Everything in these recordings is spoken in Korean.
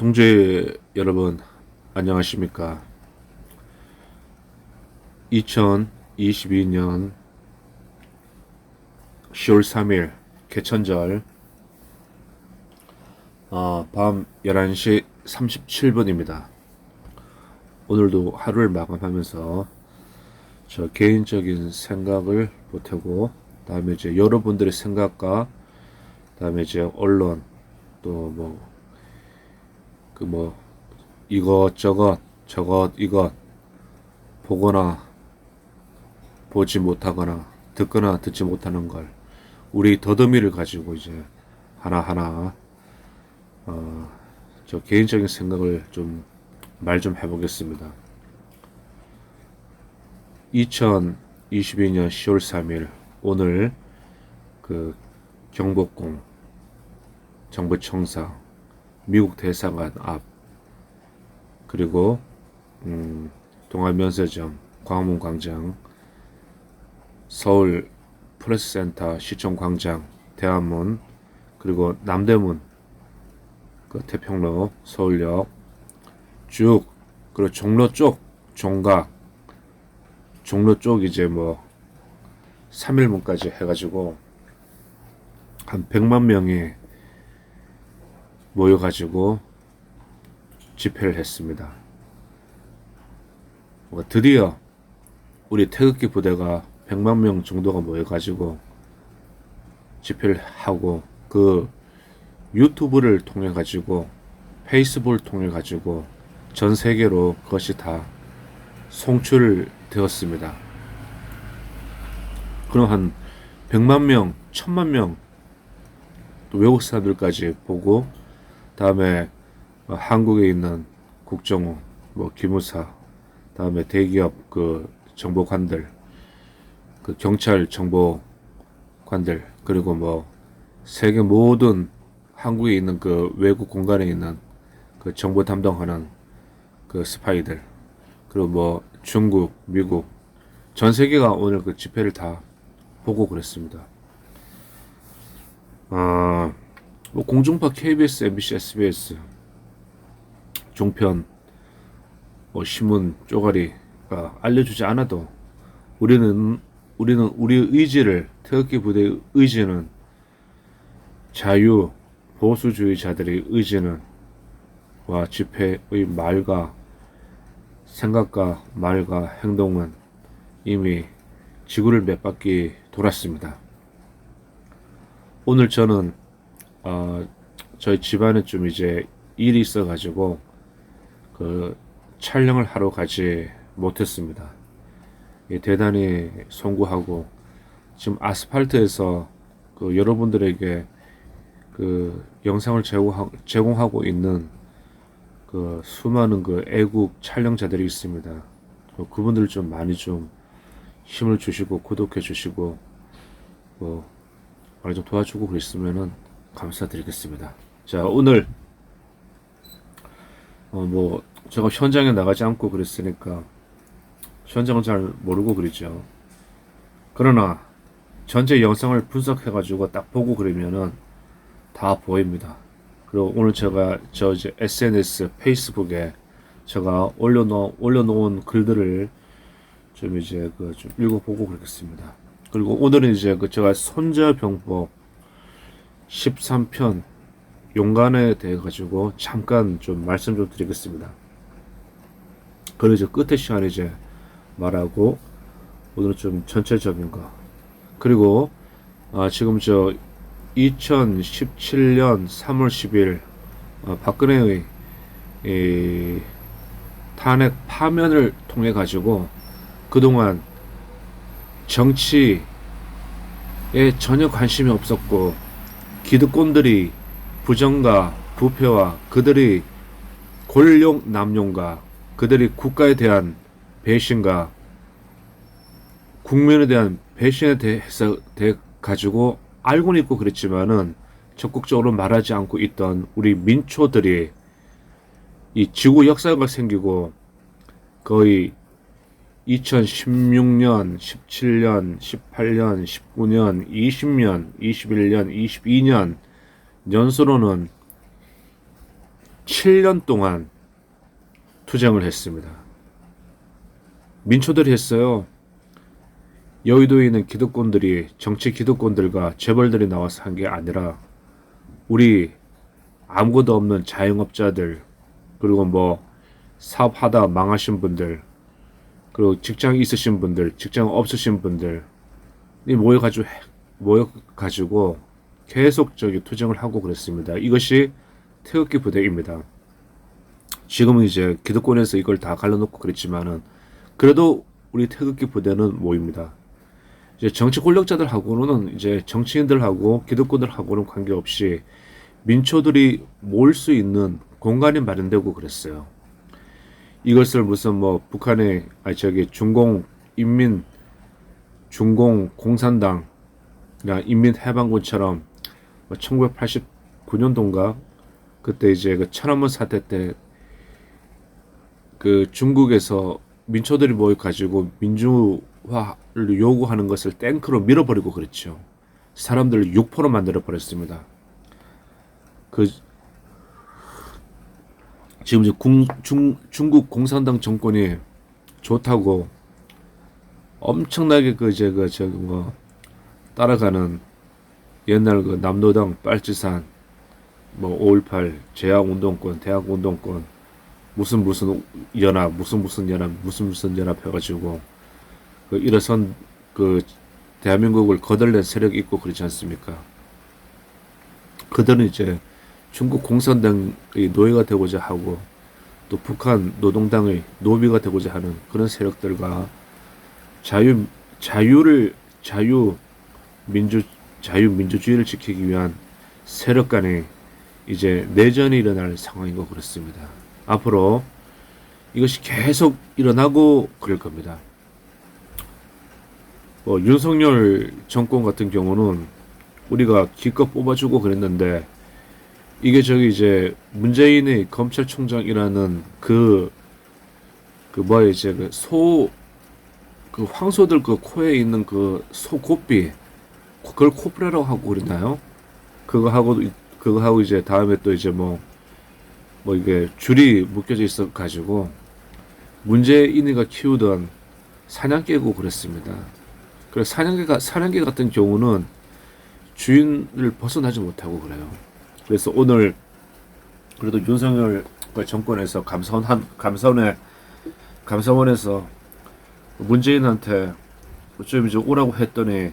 동지 여러분, 안녕하십니까? 2022년 10월 3일 개천절 밤 11시 37분입니다. 오늘도 하루를 마감하면서 저 개인적인 생각을 보태고, 다음에 이제 여러분들의 생각과 다음에 이제 언론 또 이것저것 저것 이것 보거나 보지 못하거나 듣거나 듣지 못하는 걸 우리 더듬이를 가지고 이제 하나하나 저 개인적인 생각을 좀 말 좀 해보겠습니다. 2022년 10월 3일 오늘 그 경복궁 정부청사 미국 대사관 앞 그리고 동아면세점 광화문광장 서울 프레스센터 시청광장 대한문 그리고 남대문 그 태평로 서울역 쭉 그리고 종로 쪽 종각 종로 쪽 이제 3일문까지 해가지고 한 100만 명이 모여가지고 집회를 했습니다. 드디어 우리 태극기 부대가 100만 명 정도가 모여가지고 집회를 하고 그 유튜브를 통해 가지고 페이스북을 통해 가지고 전 세계로 그것이 다 송출되었습니다. 그럼 한 100만 명, 1000만 명 또 외국 사람들까지 보고 다음에 한국에 있는 국정원, 기무사, 다음에 대기업 그 정보관들, 그 경찰 정보관들, 그리고 세계 모든 한국에 있는 그 외국 공간에 있는 그 정보 담당하는 그 스파이들, 그리고 중국, 미국, 전 세계가 오늘 그 집회를 다 보고 그랬습니다. 공중파 KBS, MBC, SBS 종편 신문 쪼가리가 알려주지 않아도 우리는 우리의 의지를 태극기 부대의 의지는 자유 보수주의자들의 의지는 와 집회의 말과 생각과 말과 행동은 이미 지구를 몇 바퀴 돌았습니다. 오늘 저는 저희 집안에 좀 이제 일이 있어가지고 그 촬영을 하러 가지 못했습니다. 대단히 송구하고 지금 아스팔트에서 그 여러분들에게 그 영상을 제공하고 있는 그 수많은 그 애국 촬영자들이 있습니다. 그분들 좀 많이 좀 힘을 주시고 구독해 주시고 많이 좀 도와주고 그랬으면은 감사드리겠습니다. 자, 오늘 제가 현장에 나가지 않고 그랬으니까 현장은 잘 모르고 그랬죠. 그러나 전체 영상을 분석해가지고 딱 보고 그러면은 다 보입니다. 그리고 오늘 제가 이제 SNS 페이스북에 제가 올려놓은 글들을 좀 이제 좀 읽어보고 그러겠습니다. 그리고 오늘은 이제 제가 손자병법 13편 용간에 대해 가지고 잠깐 좀 말씀 좀 드리겠습니다. 그리고 이제 끝에 시간에 이제 말하고 오늘은 좀 전체적인 거 그리고 지금 2017년 3월 10일 박근혜의 탄핵 파면을 통해 가지고 그동안 정치에 전혀 관심이 없었고 기득권들이 부정과 부패와 그들이 권력 남용과 그들이 국가에 대한 배신과 국민에 대한 배신에 대해서 가지고 알고는 있고 그랬지만은 적극적으로 말하지 않고 있던 우리 민초들이 이 지구 역사가 생기고 거의 2016년, 17년, 18년, 19년, 20년, 21년, 22년 연수로는 7년 동안 투쟁을 했습니다. 민초들이 했어요. 여의도에 있는 기득권들이, 정치 기득권들과 재벌들이 나와서 한 게 아니라 우리 아무것도 없는 자영업자들, 그리고 뭐 사업하다 망하신 분들, 그리고 직장 있으신 분들, 직장 없으신 분들이 모여가지고 계속 투쟁을 하고 그랬습니다. 이것이 태극기 부대입니다. 지금은 이제 기득권에서 이걸 다 갈라놓고 그랬지만은 그래도 우리 태극기 부대는 모입니다. 이제 정치 권력자들하고는, 이제 정치인들하고 기득권들하고는 관계없이 민초들이 모일 수 있는 공간이 마련되고 그랬어요. 이것을 무슨 뭐 북한의 중공공산당, 인민해방군처럼 1989년도인가 그때 이제 그 천안문 사태 때 그 중국에서 민초들이 모여가지고 민주화를 요구하는 것을 탱크로 밀어버리고 그랬죠. 사람들을 육포로 만들어 버렸습니다. 그 지금 이제 중국 공산당 정권이 좋다고 엄청나게 따라가는 옛날 그 남노당, 빨치산, 뭐 5.18 제약운동권, 대학운동권, 무슨 연합, 무슨 연합 해가지고 그 일어선 그 대한민국을 거덜낸 세력이 있고 그렇지 않습니까? 그들은 이제 중국 공산당의 노예가 되고자 하고 또 북한 노동당의 노비가 되고자 하는 그런 세력들과 자유민주주의를 지키기 위한 세력 간의 이제 내전이 일어날 상황인 것 같습니다. 앞으로 이것이 계속 일어나고 그럴 겁니다. 윤석열 정권 같은 경우는 우리가 기껏 뽑아주고 그랬는데 이게 이제 문재인의 검찰총장이라는 황소들 그 코에 있는 그 소고삐, 그걸 코프레라고 하고 그러나요? 그거 하고 이제 다음에 또 이제 이게 줄이 묶여져 있어 가지고 문재인이가 키우던 사냥개고 그랬습니다. 그래서 사냥개 같은 경우는 주인을 벗어나지 못하고 그래요. 그래서 오늘 그래도 윤석열 정권에서 감사원에서 문재인한테 좀 이제 오라고 했더니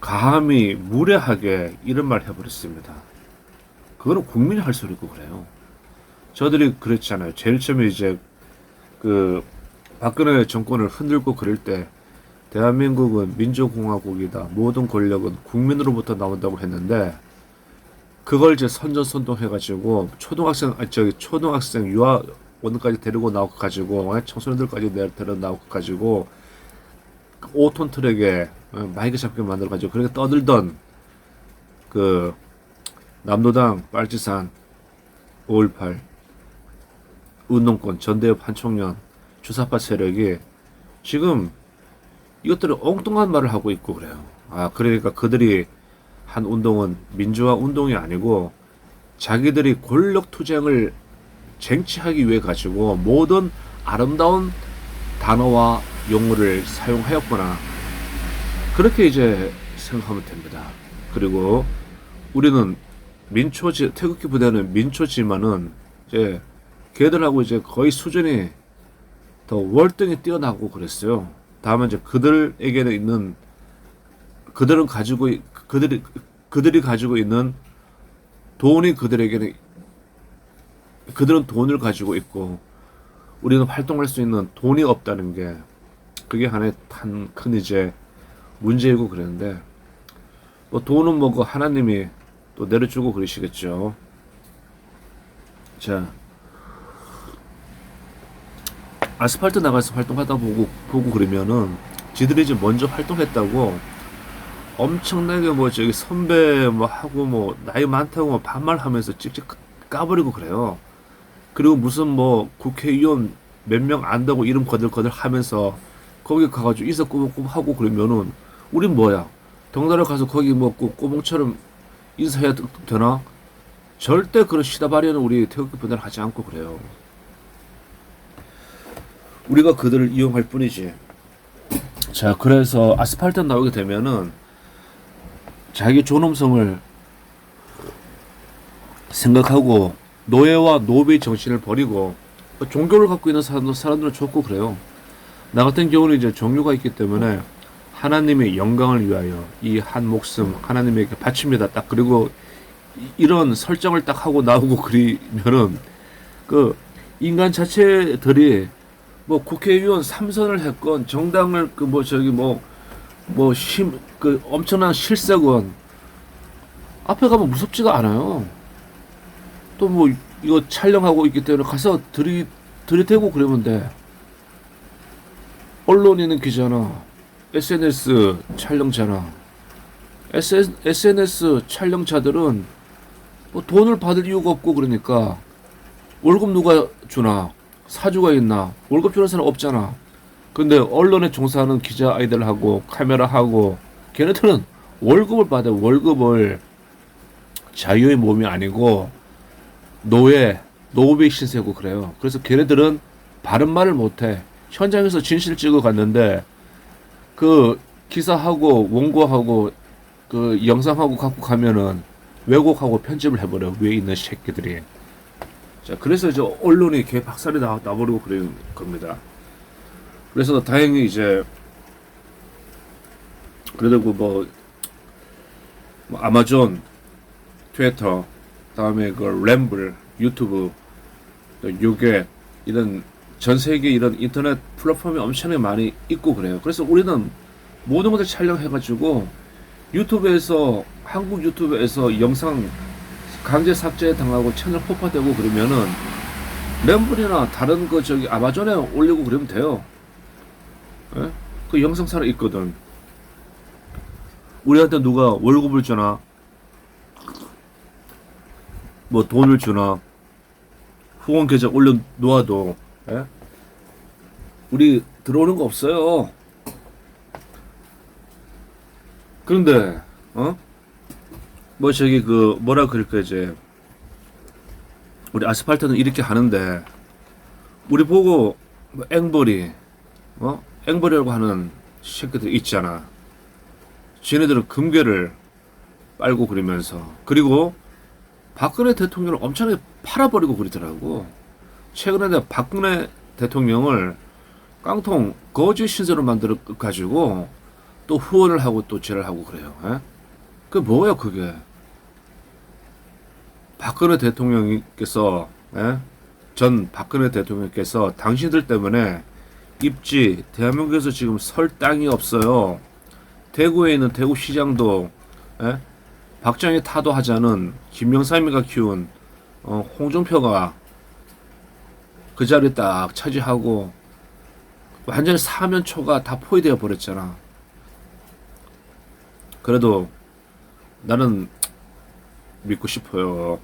감히 무례하게 이런 말 해버렸습니다. 그거는 국민이 할 소리고 그래요. 저들이 그랬잖아요. 제일 처음에 이제 그 박근혜 정권을 흔들고 그럴 때 대한민국은 민주공화국이다. 모든 권력은 국민으로부터 나온다고 했는데 그걸 이제 선전선동해가지고 초등학생 유아원까지 데리고 나와가지고 청소년들까지 데리고 나와가지고 5톤 트럭에 마이크 잡게 만들어가지고 그렇게 떠들던 그 남노당, 빨치산, 5.18 운동권, 전대협 한총련, 주사파 세력이 지금 이것들은 엉뚱한 말을 하고 있고 그래요. 그러니까 그들이 한 운동은 민주화 운동이 아니고 자기들이 권력 투쟁을 쟁취하기 위해 가지고 모든 아름다운 단어와 용어를 사용하였구나. 그렇게 이제 생각하면 됩니다. 그리고 우리는 태극기 부대는 민초지만은 이제 걔들하고 이제 거의 수준이 더 월등히 뛰어나고 그랬어요. 다만 이제 그들이 가지고 있는 돈이 그들은 돈을 가지고 있고 우리는 활동할 수 있는 돈이 없다는 게 그게 하나의 큰 이제 문제이고 그랬는데 돈은 그 하나님이 또 내려주고 그러시겠죠. 자, 아스팔트 나가서 활동하다 보고 그러면은 지들이 이제 먼저 활동했다고 엄청나게 선배 하고 나이 많다고 반말하면서 찍찍 까버리고 그래요. 그리고 무슨 국회의원 몇 명 안다고 이름 거들거들 하면서 거기 가가지고 인사 꾸벅꾸벅 하고 그러면은 우린 뭐야? 덩달아 가서 거기 꼬봉처럼 인사해야 되나? 절대 그런 시다바리는 우리 태극기 분들 하지 않고 그래요. 우리가 그들을 이용할 뿐이지. 자, 그래서 아스팔트 나오게 되면은 자기 존엄성을 생각하고 노예와 노비의 정신을 버리고 종교를 갖고 있는 사람들은 좋고 그래요. 나 같은 경우는 이제 종교가 있기 때문에 하나님의 영광을 위하여 이 한 목숨 하나님에게 바칩니다. 딱 그리고 이런 설정을 딱 하고 나오고 그리면은 그 인간 자체들이 뭐 국회의원 3선을 했건 정당을 그 뭐 저기 그 엄청난 실세건 앞에 가면 무섭지가 않아요. 또 뭐 이거 촬영하고 있기 때문에 가서 들이대고 그러면 돼. 언론인은 기자나 SNS 촬영자나 SNS 촬영자들은 뭐 돈을 받을 이유가 없고 그러니까 월급 누가 주나 사주가 있나 월급 주는 사람 없잖아. 근데 언론에 종사하는 기자 아이들하고 카메라하고 걔네들은 월급을 받아. 월급을 자유의 몸이 아니고 노비 신세고 그래요. 그래서 걔네들은 바른 말을 못해. 현장에서 진실 찍어 갔는데 그 기사하고 원고하고 그 영상하고 갖고 가면은 왜곡하고 편집을 해버려. 위에 있는 새끼들이. 자, 그래서 이제 언론이 개 박살이 나버리고 그런 겁니다. 그래서 다행히 이제 그래도 뭐 아마존, 트위터, 다음에 그 램블, 유튜브, 또 요게 이런 전 세계 이런 인터넷 플랫폼이 엄청나게 많이 있고 그래요. 그래서 우리는 모든 것을 촬영해가지고 유튜브에서 한국 유튜브에서 영상 강제 삭제 당하고 채널 폭파되고 그러면은 램블이나 다른 그 저기 아마존에 올리고 그러면 돼요. 예? 그 영상 살아 있거든. 우리한테 누가 월급을 주나 뭐 돈을 주나 후원 계좌 올려 놓아도 예? 우리 들어오는 거 없어요. 그런데 뭐 저기 그 뭐라 그럴까 이제 우리 아스팔트는 이렇게 하는데 우리 보고 뭐 앵벌이 앵벌이라고 하는 새끼들 있잖아. 쟤네들은 금괴를 빨고 그러면서 그리고 박근혜 대통령을 엄청나게 팔아버리고 그러더라고. 최근에 내가 박근혜 대통령을 깡통 거짓 신세로 만들어 가지고 또 후원을 하고 또 죄를 하고 그래요. 에? 그 뭐야 그게? 박근혜 대통령께서 전 박근혜 대통령께서 당신들 때문에 입지 대한민국에서 지금 설 땅이 없어요. 대구에 있는 대구시장도 박정희 타도하자는 김영삼이가 키운 홍준표가 그 자리 딱 차지하고 완전히 사면초가 다 포위되어 버렸잖아. 그래도 나는 믿고 싶어요.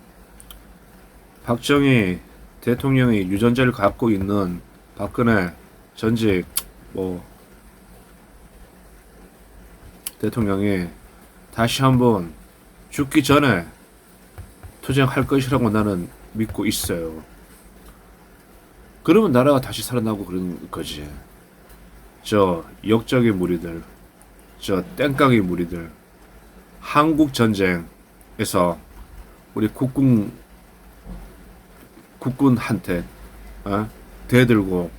박정희 대통령이 유전자를 갖고 있는 박근혜 전직 대통령이 다시 한번 죽기 전에 투쟁할 것이라고 나는 믿고 있어요. 그러면 나라가 다시 살아나고 그런 거지. 저 역적의 무리들, 저 땡깡의 무리들, 한국 전쟁에서 우리 국군한테 대들고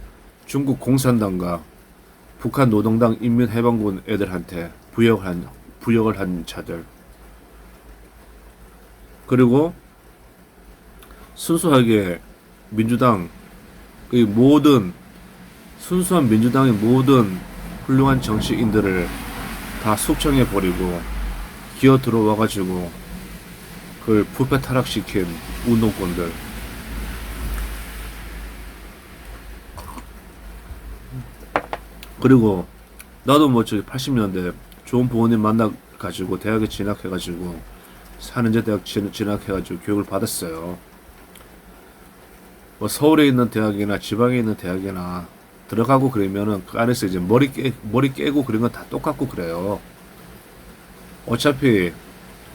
중국 공산당과 북한 노동당 인민해방군 애들한테 부역을 한 자들, 그리고 순수하게 민주당 순수한 민주당의 모든 훌륭한 정치인들을 다 숙청해 버리고 기어 들어와 가지고 그걸 부패 타락시킨 운동권들. 그리고 나도 뭐 저기 80년대 좋은 부모님 만나 가지고 대학에 진학해 가지고 산은제 대학 진학해 가지고 교육을 받았어요. 뭐 서울에 있는 대학이나 지방에 있는 대학이나 들어가고 그러면은 그 안에서 이제 머리 깨고 그런 건 다 똑같고 그래요. 어차피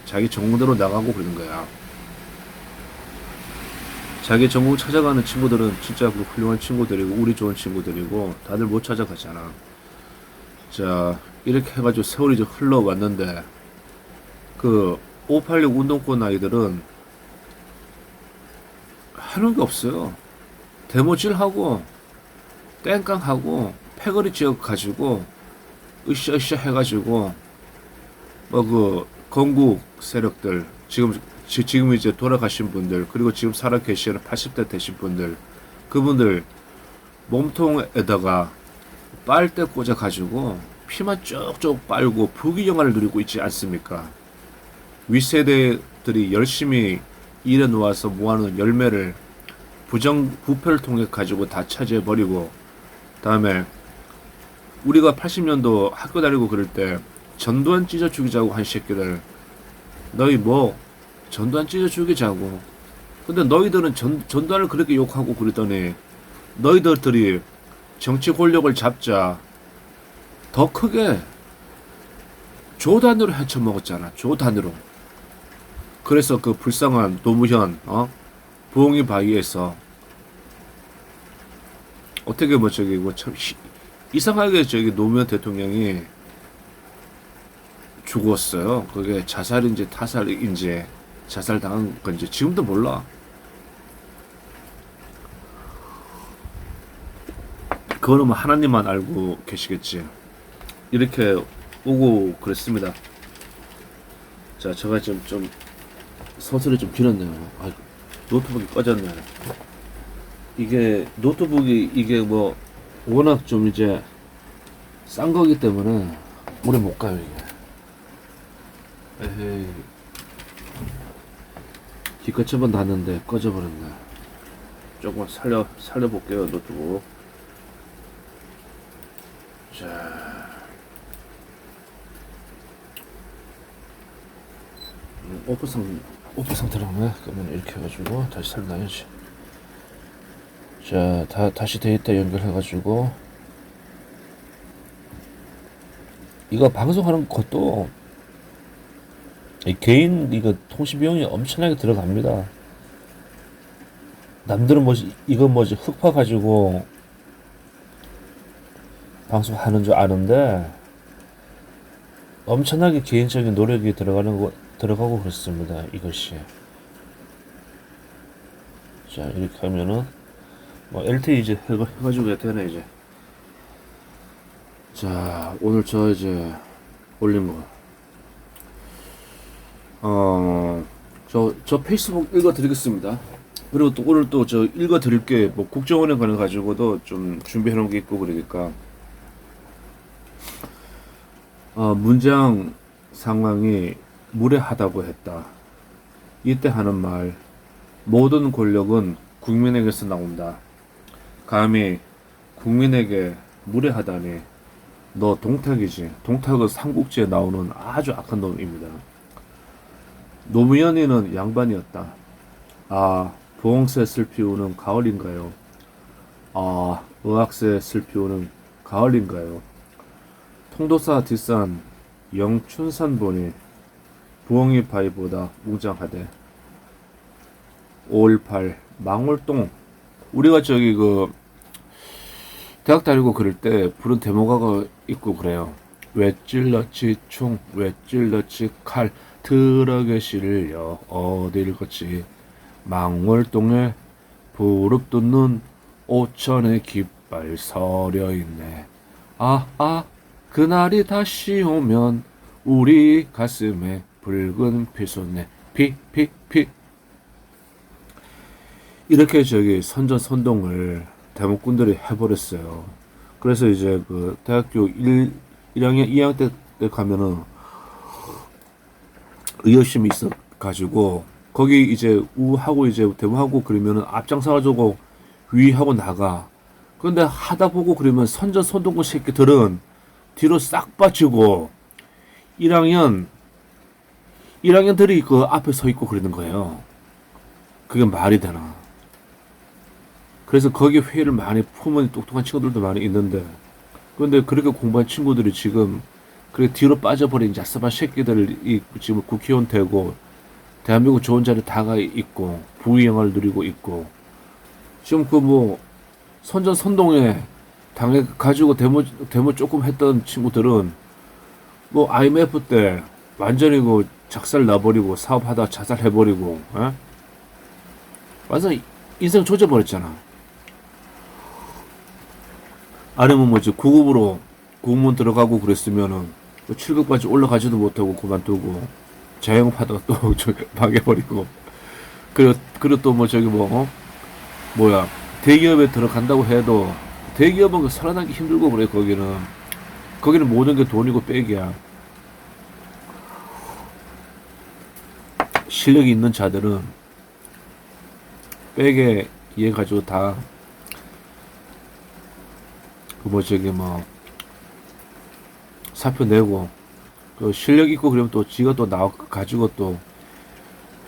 자기 전공대로 나가고 그러는 거야. 자기 전공 찾아가는 친구들은 진짜 그 훌륭한 친구들이고 우리 좋은 친구들이고 다들 못 찾아가잖아. 자, 이렇게 해가지고 세월이 이제 흘러왔는데 그 586 운동권 아이들은 하는 게 없어요. 데모질하고 땡깡하고 패거리 지역 가지고 으쌰으쌰 해가지고 뭐 그 건국 세력들 지금 이제 돌아가신 분들 그리고 지금 살아 계시는 80대 되신 분들 그분들 몸통에다가 빨대 꽂아 가지고 피만 쭉쭉 빨고 부귀영화를 누리고 있지 않습니까? 윗세대들이 열심히 일해 놓아서 모아놓은 열매를 부패를 통해 가지고 다 차지해 버리고 다음에 우리가 80년도 학교 다니고 그럴 때 전두환 찢어 죽이자고 한 새끼들 너희 뭐 전두환 찢어 죽이자고 근데 너희들은 전두환을 그렇게 욕하고 그러더니 너희들이 정치 권력을 잡자 더 크게 조단으로 헤쳐먹었잖아. 조단으로. 그래서 그 불쌍한 노무현 부엉이 바위에서 어떻게 뭐 저기 뭐 참 이상하게 저기 노무현 대통령이 죽었어요. 그게 자살인지 타살인지 자살 당한 건지 지금도 몰라. 그거는 뭐 하나님만 알고 계시겠지. 이렇게 오고 그랬습니다. 자, 제가 좀 서술이 좀 길었네요. 아, 노트북이 꺼졌네. 이게 노트북이 이게 뭐 워낙 좀 이제 싼 거기 때문에 오래 못 가요 이게. 에헤이. 기껏 한번 놨는데 꺼져버렸네. 조금만 살려볼게요 노트북. 자, 오프 상태라네. 그러면 이렇게 해가지고 다시 살려놔야지. 자, 다시 데이터 연결해가지고 이거 방송하는 것도 개인 이거 통신 비용이 엄청나게 들어갑니다. 남들은 이거 흑파 가지고 방송하는 줄 아는데 엄청나게 개인적인 노력이 들어가고 그렇습니다. 이것이. 자, 이렇게 하면은 뭐 LTE 이제 해가지고 해야 되네 이제. 자, 오늘 저 이제 올린 거. 저 페이스북 읽어드리겠습니다. 그리고 또 오늘 또 저 읽어드릴 게 뭐 국정원에 관해 가지고도 좀 준비해놓은 게 있고 그러니까 문장 상황이 무례하다고 했다. 이때 하는 말 모든 권력은 국민에게서 나온다. 감히 국민에게 무례하다니 너 동탁이지. 동탁은 삼국지에 나오는 아주 악한 놈입니다. 노무현이는 양반이었다. 아, 부엉새 슬피우는 가을인가요? 아, 의학새 슬피우는 가을인가요? 통도사 뒷산 영춘산 보니 부엉이 바위보다 웅장하대. 5.18 망월동. 우리가 저기 그 대학 다니고 그럴 때 부른 데모가가 있고 그래요. 왜 찔렀지 총, 왜 찔렀지 칼, 트럭에 실려 어딜 걷지. 망월동에 부릅 돋는 5천의 깃발 서려 있네. 그날이 다시 오면 우리 가슴에 붉은 피 솟네. 피. 이렇게 저기 선전선동을 대목꾼들이 해버렸어요. 그래서 이제 그 대학교 1학년, 2학년 때 가면은 의협심이 있어가지고 거기 이제 우하고 이제 대모하고 그러면은 앞장서가지고 위하고 나가. 그런데 하다 보고 그러면 선전선동꾼 새끼들은 뒤로 싹 빠지고 1학년들이 그 앞에 서 있고 그러는 거예요. 그게 말이 되나? 그래서 거기 회의를 많이 품은 똑똑한 친구들도 많이 있는데, 그런데 그렇게 공부한 친구들이 지금 그렇게 뒤로 빠져버린 야스바 새끼들이 지금 국회의원 되고 대한민국 좋은 자리 다가 있고 부귀영화를 누리고 있고 지금 그 뭐 선전 선동에 당해 가지고 데모 조금 했던 친구들은 뭐 IMF 때 완전히 그 작살 나버리고 사업하다 자살해버리고, 에? 완전 인생 조져버렸잖아. 아니면 뭐지 구급으로 공무원 들어가고 그랬으면은 7급까지 올라가지도 못하고 그만두고 자영업하다가 또 저기 망해버리고, 그리고 또 뭐 저기 뭐 뭐야 대기업에 들어간다고 해도 대기업은 그 살아나기 힘들고 그래. 거기는 모든 게 돈이고 백이야. 실력이 있는 자들은 백에 이해 가지고 다 그 뭐 저기 뭐 사표 내고 또 실력 있고 그러면 또 지가 또 나와 가지고 또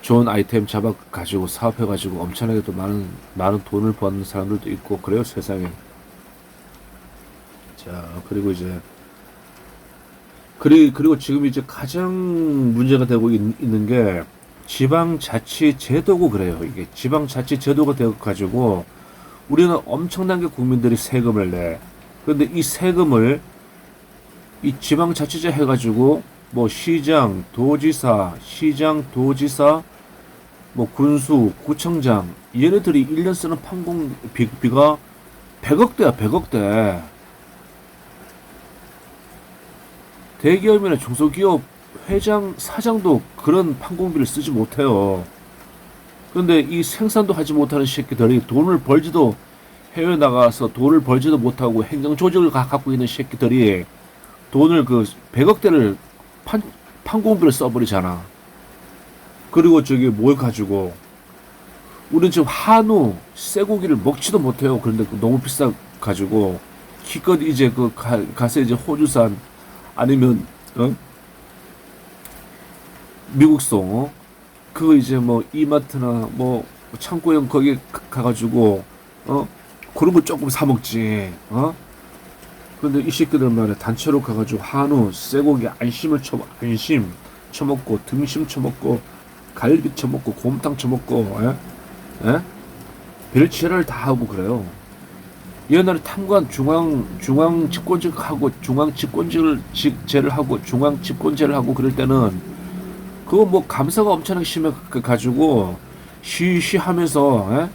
좋은 아이템 잡아 가지고 사업해 가지고 엄청나게 또 많은 돈을 버는 사람들도 있고 그래요 세상에. 자 그리고 이제 그리고 지금 이제 가장 문제가 되고 있는 게 지방자치제도고 그래요. 이게 지방자치제도가 되어 가지고 우리는 엄청나게 국민들이 세금을 내. 그런데 이 세금을 이 지방자치제 해가지고 뭐 시장, 도지사, 뭐 군수, 구청장 얘네들이 1년 쓰는 판공비가 100억대야 100억대. 대기업이나 중소기업 회장, 사장도 그런 판공비를 쓰지 못해요. 그런데 이 생산도 하지 못하는 새끼들이 돈을 벌지도 해외 나가서 돈을 벌지도 못하고 행정 조직을 갖고 있는 새끼들이 돈을 그 100억대를 판공비를 써버리잖아. 그리고 저기 뭘 가지고 우리는 지금 한우 쇠고기를 먹지도 못해요. 그런데 너무 비싸 가지고 기껏 이제 가서 이제 호주산 아니면 미국송 그거 이제 뭐 이마트나 뭐 창고형 거기 가가지고 그런 거 조금 사 먹지. 근데 이 새끼들 말에 단체로 가가지고 한우 쇠고기 안심 쳐먹고 등심 쳐먹고 갈비 쳐먹고 곰탕 쳐먹고 별치를 다 하고 그래요. 옛날에 탐관 중앙 집권직하고 중앙 집권제를 하고 중앙 집권제를 하고 그럴 때는 그거 뭐 감사가 엄청나게 심해 가지고 시시하면서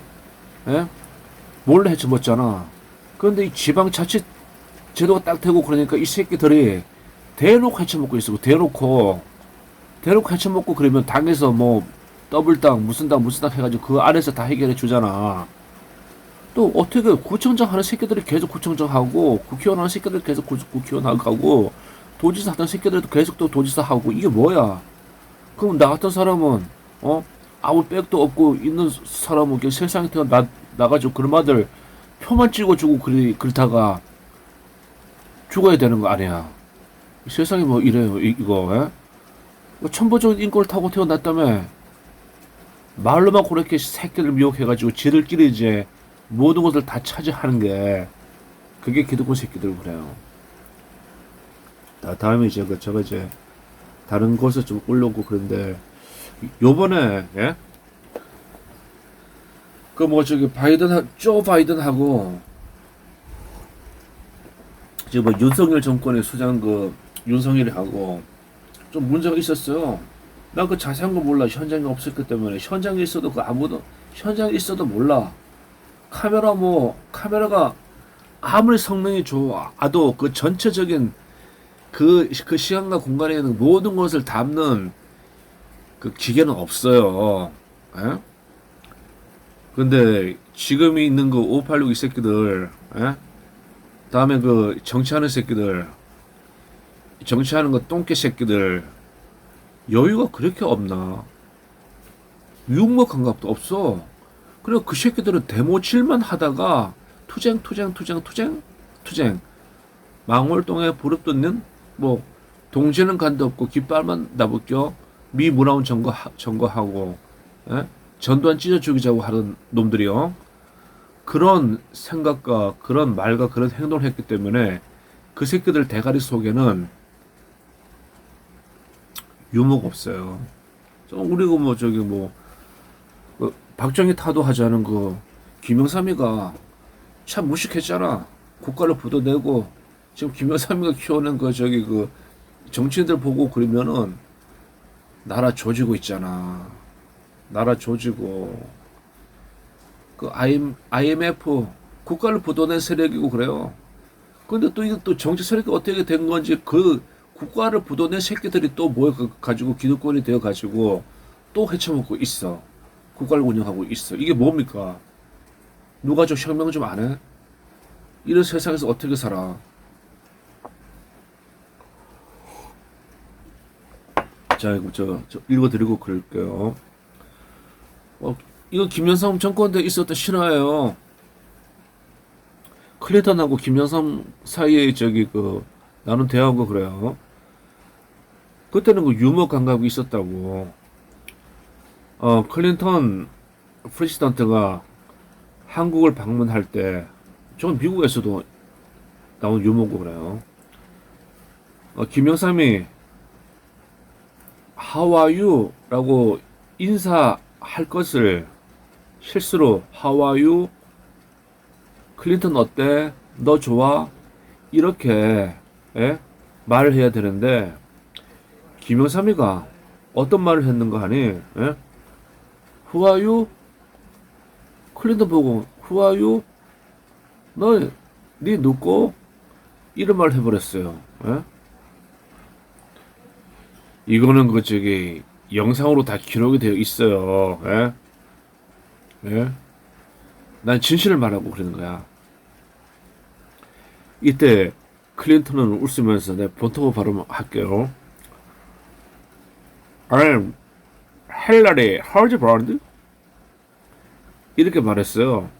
몰래 해쳐먹잖아. 그런데 이 지방자치 제도가 딱 되고 그러니까 이 새끼들이 대놓고 해쳐먹고 있어. 대놓고 해쳐먹고 그러면 당에서 뭐 더블당 무슨 당 해가지고 그 안에서 다 해결해 주잖아. 또 어떻게 구청장 하는 새끼들이 계속 구청장 하고 국회의원 하는 새끼들 계속 국회의원 하고 도지사 하던 새끼들도 계속 또 도지사 하고 이게 뭐야? 그럼 나 같은 사람은 아무 백도 없고 있는 사람은 그냥 세상에 나가지고 그런 말들 표만 찍어주고 그러다가 죽어야 되는 거 아니야? 세상이 뭐 이래요 이거. 뭐 천부적인 인권을 타고 태어났다며 말로만 그렇게 새끼를 미혹해가지고 지들끼리 이제 모든 것을 다 차지하는 게 그게 기득권 새끼들 그래요. 다음에 이제 저거 이제 다른 곳에 좀 올려고 그런데 요번에 그 뭐 저기 조 바이든하고 이제 뭐 윤석열 정권의 수장 그 윤석열이하고 좀 문제가 있었어요. 난 그 자세한 거 몰라. 현장에 없었기 때문에 현장에 있어도 현장에 있어도 몰라. 카메라가 아무리 성능이 좋아도 그 전체적인 그 시간과 공간에 있는 모든 것을 담는 그 기계는 없어요. 근데 지금 있는 그 586 이 새끼들, 다음에 그 정치하는 새끼들, 정치하는 거 똥개 새끼들, 여유가 그렇게 없나? 유머 감각도 없어. 그리고 그 새끼들은 데모칠만 하다가 투쟁. 망월동에 부릅 뜯는 뭐 동지는 간도 없고 깃발만 나붙겨 미 문화원 점거하고 전두환 찢어 죽이자고 하는 놈들이요. 그런 생각과 그런 말과 그런 행동을 했기 때문에 그 새끼들 대가리 속에는 유머가 없어요. 그리고 뭐 저기 뭐 박정희 타도하지 않은 그 김영삼이가 참 무식했잖아. 국가를 부도내고 지금 김영삼이가 키우는 그 저기 그 정치인들 보고 그러면은 나라 조지고 있잖아. 나라 조지고 그 IMF 국가를 부도낸 세력이고 그래요. 근데 또 이게 또 정치 세력이 어떻게 된 건지 그 국가를 부도낸 새끼들이 또 모여 가지고 기득권이 되어 가지고 또 헤쳐먹고 있어. 국가를 운영하고 있어. 이게 뭡니까? 누가 좀 혁명 좀 안 해? 이런 세상에서 어떻게 살아? 자, 이거 저 읽어드리고 그럴게요. 이거 김영삼 정권 때 있었던 신화예요. 클린턴하고 김영삼 사이에 저기 그 나눈 대화하고 그래요. 그때는 그 유머 감각이 있었다고. 클린턴 프레시던트가 한국을 방문할 때, 저건 미국에서도 나온 유머고 그래요. 김영삼이 How are you? 라고 인사할 것을 실수로 How are you? 클린턴 어때? 너 좋아? 이렇게 말을 해야 되는데 김영삼이가 어떤 말을 했는가 하니 Who are you? 클린턴 보고 Who are you? 네 누구? 이런 말을 해버렸어요. 이거는 그 저기 영상으로 다 기록이 되어 있어요. 난 진실을 말하고 그러는 거야. 이때 클린턴은 웃으면서 내 본토 발음할게요. I'm 헬라리 헐즈브라운드 이렇게 말했어요.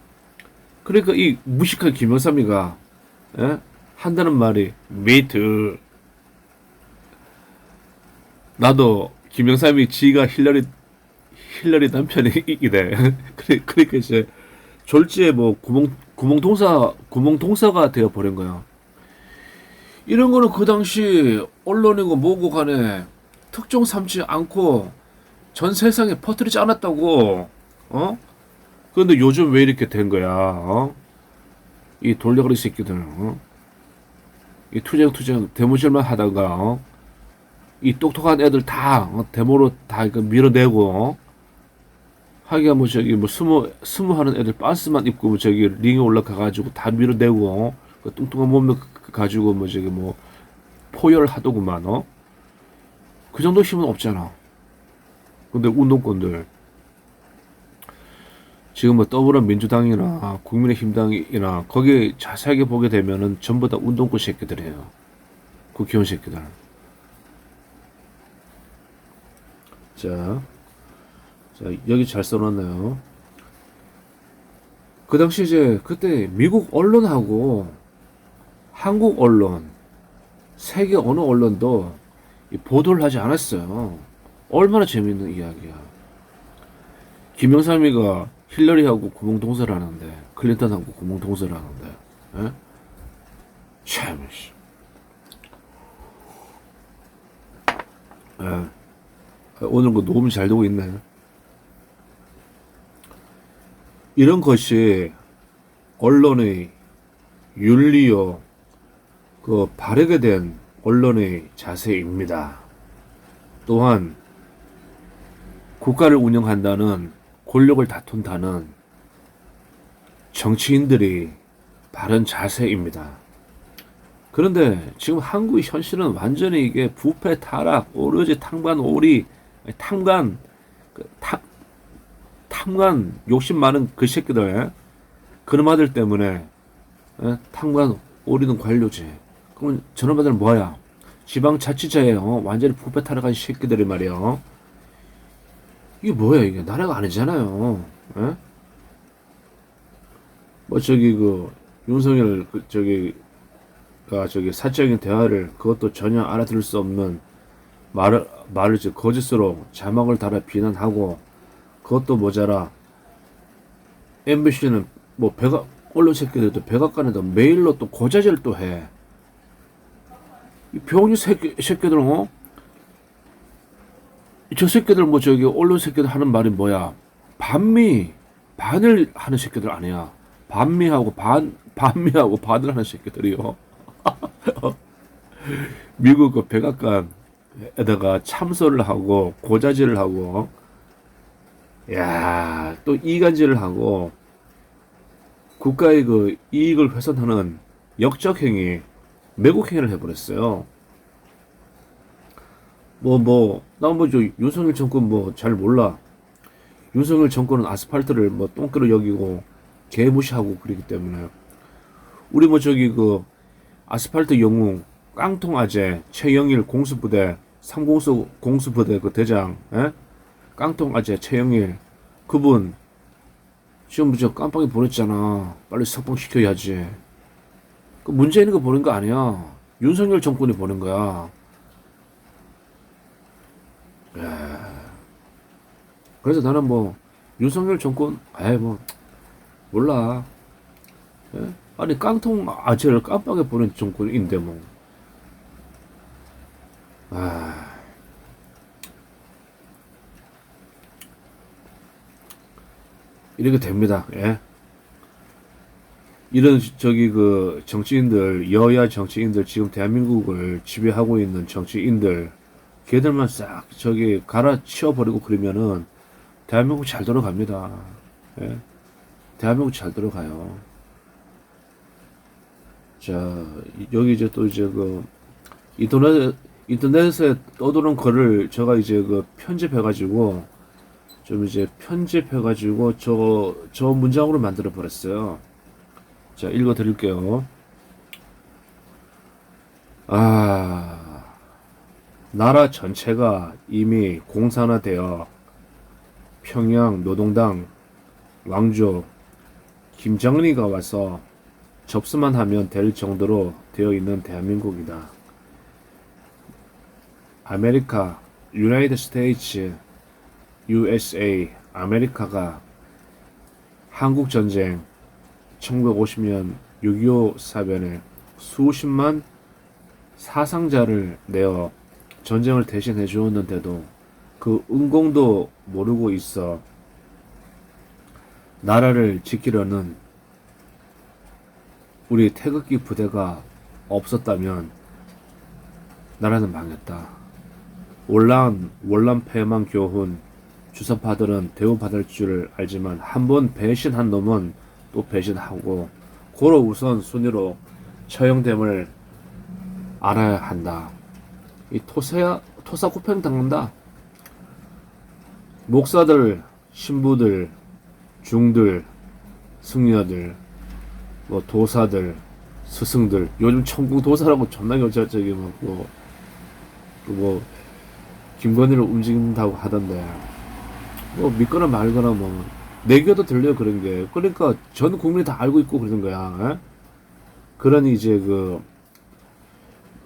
그러니까 이 무식한 김영삼이가 한다는 말이 메이트 나도 김영삼이 지가 힐러리 남편이래. 그러니까 이제 졸지에 뭐 구멍동사가 되어 버린 거야. 이런 거는 그 당시 언론이고 뭐고 간에 특종 삼지 않고 전 세상에 퍼뜨리지 않았다고. 그런데 요즘 왜 이렇게 된 거야? 이 돌려거리 새끼들. 이 투쟁 대모질만 하다가 이 똑똑한 애들 다 데모로 다 밀어내고 하기가 뭐 저기 뭐 스무 하는 애들 빤스만 입고 뭐 저기 링에 올라가 가지고 다 밀어내고 그 뚱뚱한 몸매 가지고 뭐 저기 뭐 포열 하더구만. 그 정도 힘은 없잖아. 근데 운동권들 지금 뭐 더불어민주당이나 국민의힘당이나 거기에 자세하게 보게 되면은 전부 다 운동권 새끼들이에요. 국회의원 새끼들. 자, 여기 잘 써놨네요. 그 당시 이제 그때 미국 언론하고 한국 언론, 세계 어느 언론도 보도를 하지 않았어요. 얼마나 재밌는 이야기야. 김영삼이가 힐러리하고 구멍동서를 하는데, 클린턴하고 구멍동서를 하는데, 참, 오늘 그 녹음이 잘 되고 있네. 이런 것이 언론의 윤리요, 그 바르게 된 언론의 자세입니다. 또한 국가를 운영한다는 권력을 다툰다는 정치인들이 바른 자세입니다. 그런데 지금 한국의 현실은 완전히 이게 부패 타락, 오로지 탕관 욕심 많은 그 새끼들, 그놈아들 때문에 탕관 오리는 관료지. 그러면 저놈아들은 뭐야? 지방자치제예요. 완전히 부패 타락한 새끼들이 말이야. 이게 뭐야 이게? 나라가 아니잖아요. 뭐 저기 그 윤석열 저기 사적인 대화를 그것도 전혀 알아들을 수 없는 말을 거짓으로 자막을 달아 비난하고, 그것도 모자라 MBC는 뭐 언론 새끼들도 백악관에도 메일로 또 고자질을 또 해. 이 병신 새끼들 저 새끼들 뭐 저기 언론 새끼들 하는 말이 뭐야? 반미 반을 하는 새끼들 아니야. 반미하고 반미하고 반을 하는 새끼들이요. 미국 그 백악관에다가 참소를 하고 고자질을 하고, 야, 또 이간질을 하고 국가의 그 이익을 훼손하는 역적행위, 매국행위를 해버렸어요. 난저 윤석열 정권 뭐 잘 몰라. 윤석열 정권은 아스팔트를 뭐 똥개로 여기고 개무시하고 그러기 때문에 우리 뭐 저기 그 아스팔트 영웅 깡통아재 최영일 공수부대 3공수 공수부대 그 대장, 에? 깡통아재 최영일 그분 지금 저 깜빡이 보냈잖아. 빨리 석방시켜야지. 그 문재인이 그 보낸 거 아니야. 윤석열 정권이 보낸 거야. 그래서 나는 뭐 윤석열 정권 아예 뭐 몰라. 예? 아니 깡통 아재를 깜빡이 보낸 정권인데 뭐. 아, 이렇게 됩니다. 예? 이런 저기 그 정치인들 여야 정치인들 지금 대한민국을 지배하고 있는 정치인들 걔들만 싹 저기 갈아치워버리고 그러면은 대한민국 잘 돌아갑니다. 예? 대한민국 잘 돌아가요. 자, 여기 이제 또 이제 그 인터넷에 떠도는 글을 제가 이제 그 편집해가지고 좀 이제 편집해가지고 저 문장으로 만들어 버렸어요. 자, 읽어 드릴게요. 나라 전체가 이미 공산화되어 평양 노동당 왕조 김정은이가 와서 접수만 하면 될 정도로 되어 있는 대한민국이다. 아메리카, 유나이티드 스테이츠, USA, 아메리카가 한국 전쟁 1950년 6.25 사변에 수십만 사상자를 내어 전쟁을 대신해 주었는데도 그 은공도 모르고 있어 나라를 지키려는 우리 태극기 부대가 없었다면 나라는 망했다. 월남 패망 교훈 주사파들은 대우받을 줄을 알지만 한 번 배신한 놈은 또 배신하고 고로 우선 순위로 처형됨을 알아야 한다. 이 토사구팽 당한다. 목사들, 신부들, 중들, 승려들, 뭐 도사들, 스승들, 요즘 천국 도사라고 존나 저기 뭐 김건희를 움직인다고 하던데 뭐 믿거나 말거나 뭐 내겨도 들려요 그런 게. 그러니까 전 국민이 다 알고 있고 그러는 거야. 에? 그러니 이제 그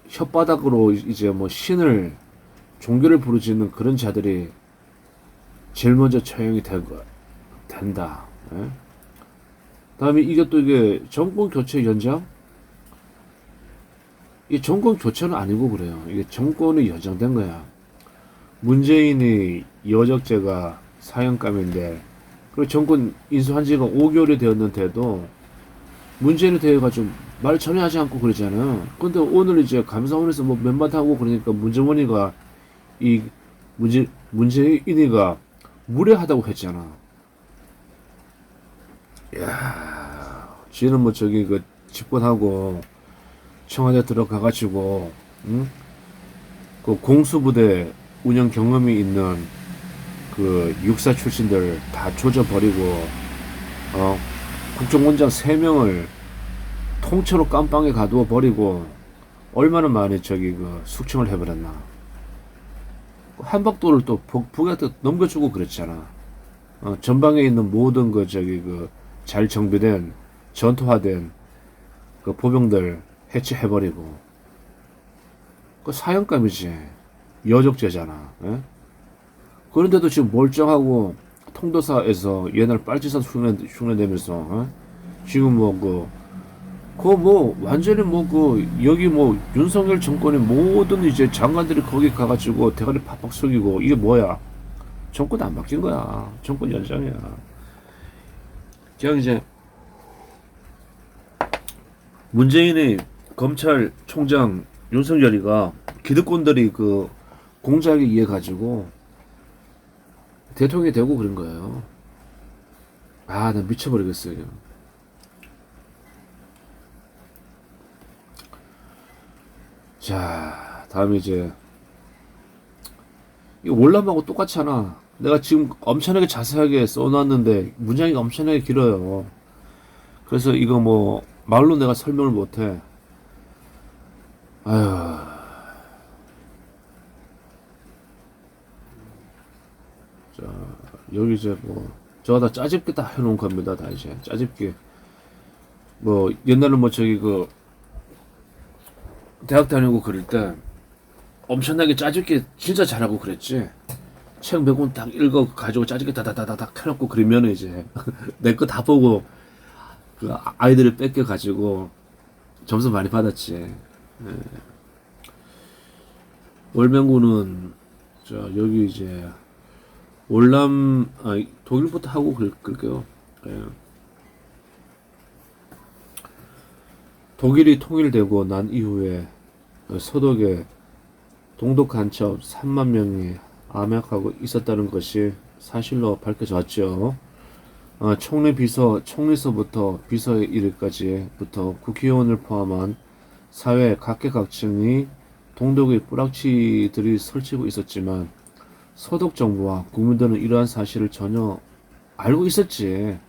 혓바닥으로 이제 뭐 신을 종교를 부르짖는 그런 자들이 제일 먼저 처형이 된다. 에? 다음에 이게 또 이게 정권 교체 연장? 이 정권 교체는 아니고 그래요. 이게 정권이 연장된 거야. 문재인이 여적죄가 사형감인데 그리고 정권 인수한 지가 5개월이 되었는데도 문재인이 되어가지고 말 전혀 하지 않고 그러잖아요. 근데 오늘 이제 감사원에서 뭐 몇마디 하고 그러니까 문재원이가 문재인이가 무례하다고 했잖아. 야, 지는 뭐 저기 그 집권하고 청와대 들어가가지고 그 공수부대 운영 경험이 있는 그 육사 출신들 다 조져버리고 국정원장 3명을 통째로 깜빵에 가두어 버리고 얼마나 많이 저기 그 숙청을 해버렸나. 한박도를 또 북한테 넘겨주고 그랬잖아. 전방에 있는 모든 그 저기 그 잘 정비된 전투화된 그 보병들 해체해버리고 그 사형감이지. 여적죄잖아. 에? 그런데도 지금 멀쩡하고 통도사에서 옛날 빨치산 흉내 내면서 지금 뭐 완전히 여기 뭐 윤석열 정권의 모든 이제 장관들이 거기 가가지고 대가리 팍팍 숙이고 이게 뭐야? 정권 안 바뀐 거야. 정권 연장이야. 그냥 이제 문재인의 검찰총장 윤석열이가 기득권들이 그 공작에 의해 가지고 대통령이 되고 그런 거예요. 아, 나 미쳐버리겠어요. 그냥. 자, 다음에 이제 이 월남하고 똑같잖아. 내가 지금 엄청나게 자세하게 써놨는데 문장이 엄청나게 길어요. 그래서 이거 뭐 말로 내가 설명을 못해. 아휴, 자 여기 이제 뭐 저거 다 짜집기 다 해놓은 겁니다. 다 이제 짜집기. 뭐 옛날에 뭐 저기 그 대학 다니고 그럴 때 엄청나게 짜집기 진짜 잘하고 그랬지. 책 몇 권 딱 읽어 가지고 짜집기 다다다다닥 해놓고 그러면 이제 내 거 다 보고 그 아이들을 뺏겨 가지고 점수 많이 받았지. 예. 월명구는 자 여기 이제 월남 독일부터 하고 그럴게요. 예. 독일이 통일되고 난 이후에 서독에 동독 간첩 3만 명이 암약하고 있었다는 것이 사실로 밝혀졌죠. 총리서부터 비서에 이르기까지부터 국회의원을 포함한 사회 각계각층이 동독의 뿌락치들이 설치고 있었지만 서독 정부와 국민들은 이러한 사실을 전혀 알고 있었지.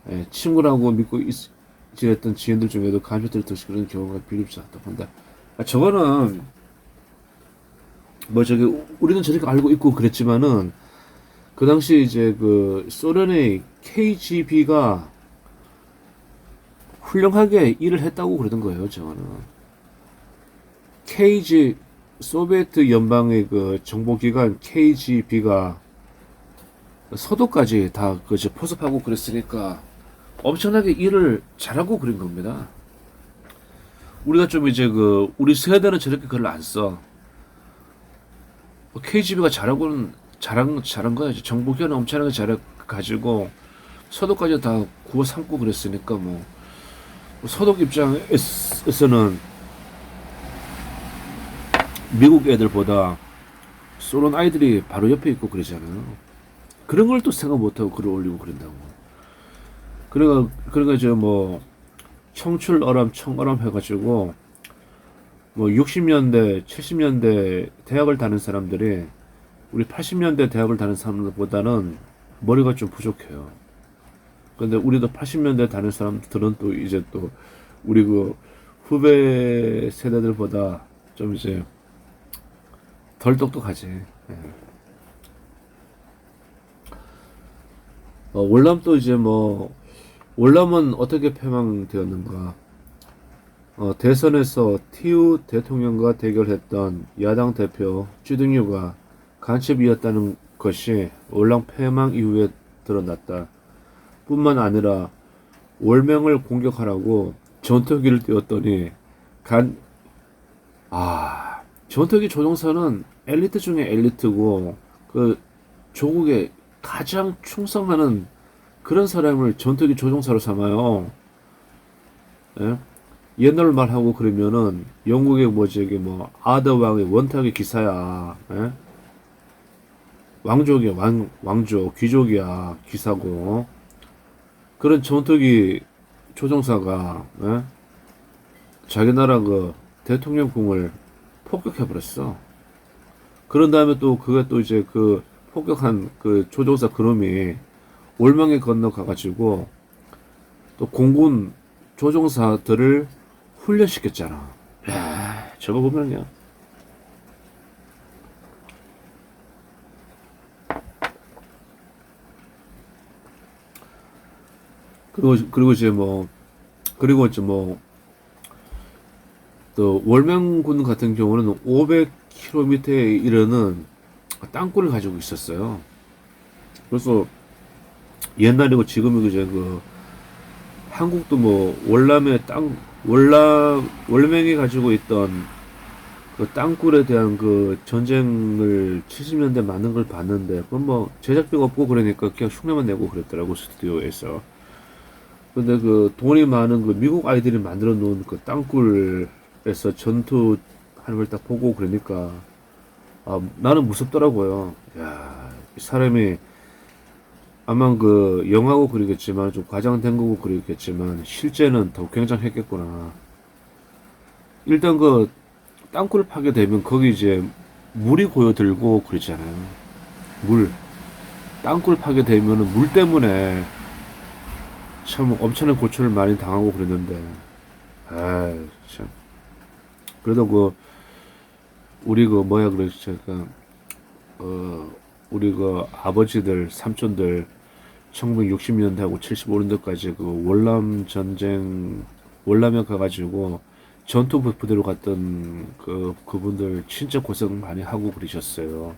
예, 친구라고 믿고 지냈던 지인들 중에도 간첩들이 더 그런 경우가 비일비재 않다고 한다. 저거는 뭐 저기 우리는 저렇게 알고 있고 그랬지만은 그 당시 이제 그 소련의 KGB가 훌륭하게 일을 했다고 그러던 거예요. 저거는 소비에트 연방의 그 정보기관 KGB가 서도까지 다 그저 포섭하고 그랬으니까 엄청나게 일을 잘하고 그런 겁니다. 우리가 좀 이제 그 우리 세대는 저렇게 글을 안 써. KGB가 잘한 거야. 정보기관은 엄청나게 잘해 가지고 서독까지 다 구워 삼고 그랬으니까 뭐 서독 입장에서는 미국 애들보다 소련 아이들이 바로 옆에 있고 그러잖아요. 그런 걸 또 생각 못하고 글을 올리고 그런다고. 그러니까 저 뭐 청출어람 청어람 해가지고 뭐 60년대 70년대 대학을 다닌 사람들이 우리 80년대 대학을 다닌 사람들보다는 머리가 좀 부족해요. 근데 우리도 80년대 다닌 사람들은 또 이제 또 우리 그 후배 세대들보다 좀 이제 덜 똑똑하지. 예. 월남도 이제 뭐 월남은 어떻게 패망되었는가? 대선에서 티우 대통령과 대결했던 야당 대표 쭈등유가 간첩이었다는 것이 월남 패망 이후에 드러났다. 뿐만 아니라 월명을 공격하라고 전투기를 띄웠더니 전투기 조종사는 엘리트 중에 엘리트고 그 조국에 가장 충성하는 그런 사람을 전투기 조종사로 삼아요. 예? 옛날 말하고 그러면은 영국의 뭐 저기 뭐 아더 왕의 원탁의 기사야. 예? 왕족이야. 왕족 귀족이야. 기사고 그런 전투기 조종사가 예? 자기 나라 그 대통령궁을 폭격해버렸어. 그런 다음에 또 그게 또 이제 그 폭격한 그 조종사 그놈이 월명에 건너가가지고 또 공군 조종사들을 훈련시켰잖아. 야, 저거 보면요. 그리고 이제 뭐 또 월명군 같은 경우는 500km에 이르는 땅굴을 가지고 있었어요. 그래서 옛날이고 지금이고 이제 그 한국도 뭐 월명이 가지고 있던 그 땅굴에 대한 그 전쟁을 70년대 많은 걸 봤는데 그건 뭐 제작비가 없고 그러니까 그냥 흉내만 내고 그랬더라고 스튜디오에서. 근데 그 돈이 많은 그 미국 아이들이 만들어 놓은 그 땅굴에서 전투하는 걸 딱 보고 그러니까 아, 나는 무섭더라고요. 야, 이 사람이 아마 그 영화고 그리겠지만 좀 과장된 거고 그리겠지만 실제는 더 굉장했겠구나. 일단 그 땅굴을 파게 되면 거기 이제 물이 고여들고 그러잖아요. 물. 땅굴을 파게 되면은 물 때문에 참 엄청난 고초를 많이 당하고 그랬는데, 아, 참. 그래도 그 우리 그 뭐야 그랬지, 어, 우리 그 아버지들, 삼촌들 1960년대하고 75년대까지 그 월남 전쟁, 월남에 가가지고 전투 부대로 갔던 그분들 진짜 고생 많이 하고 그러셨어요.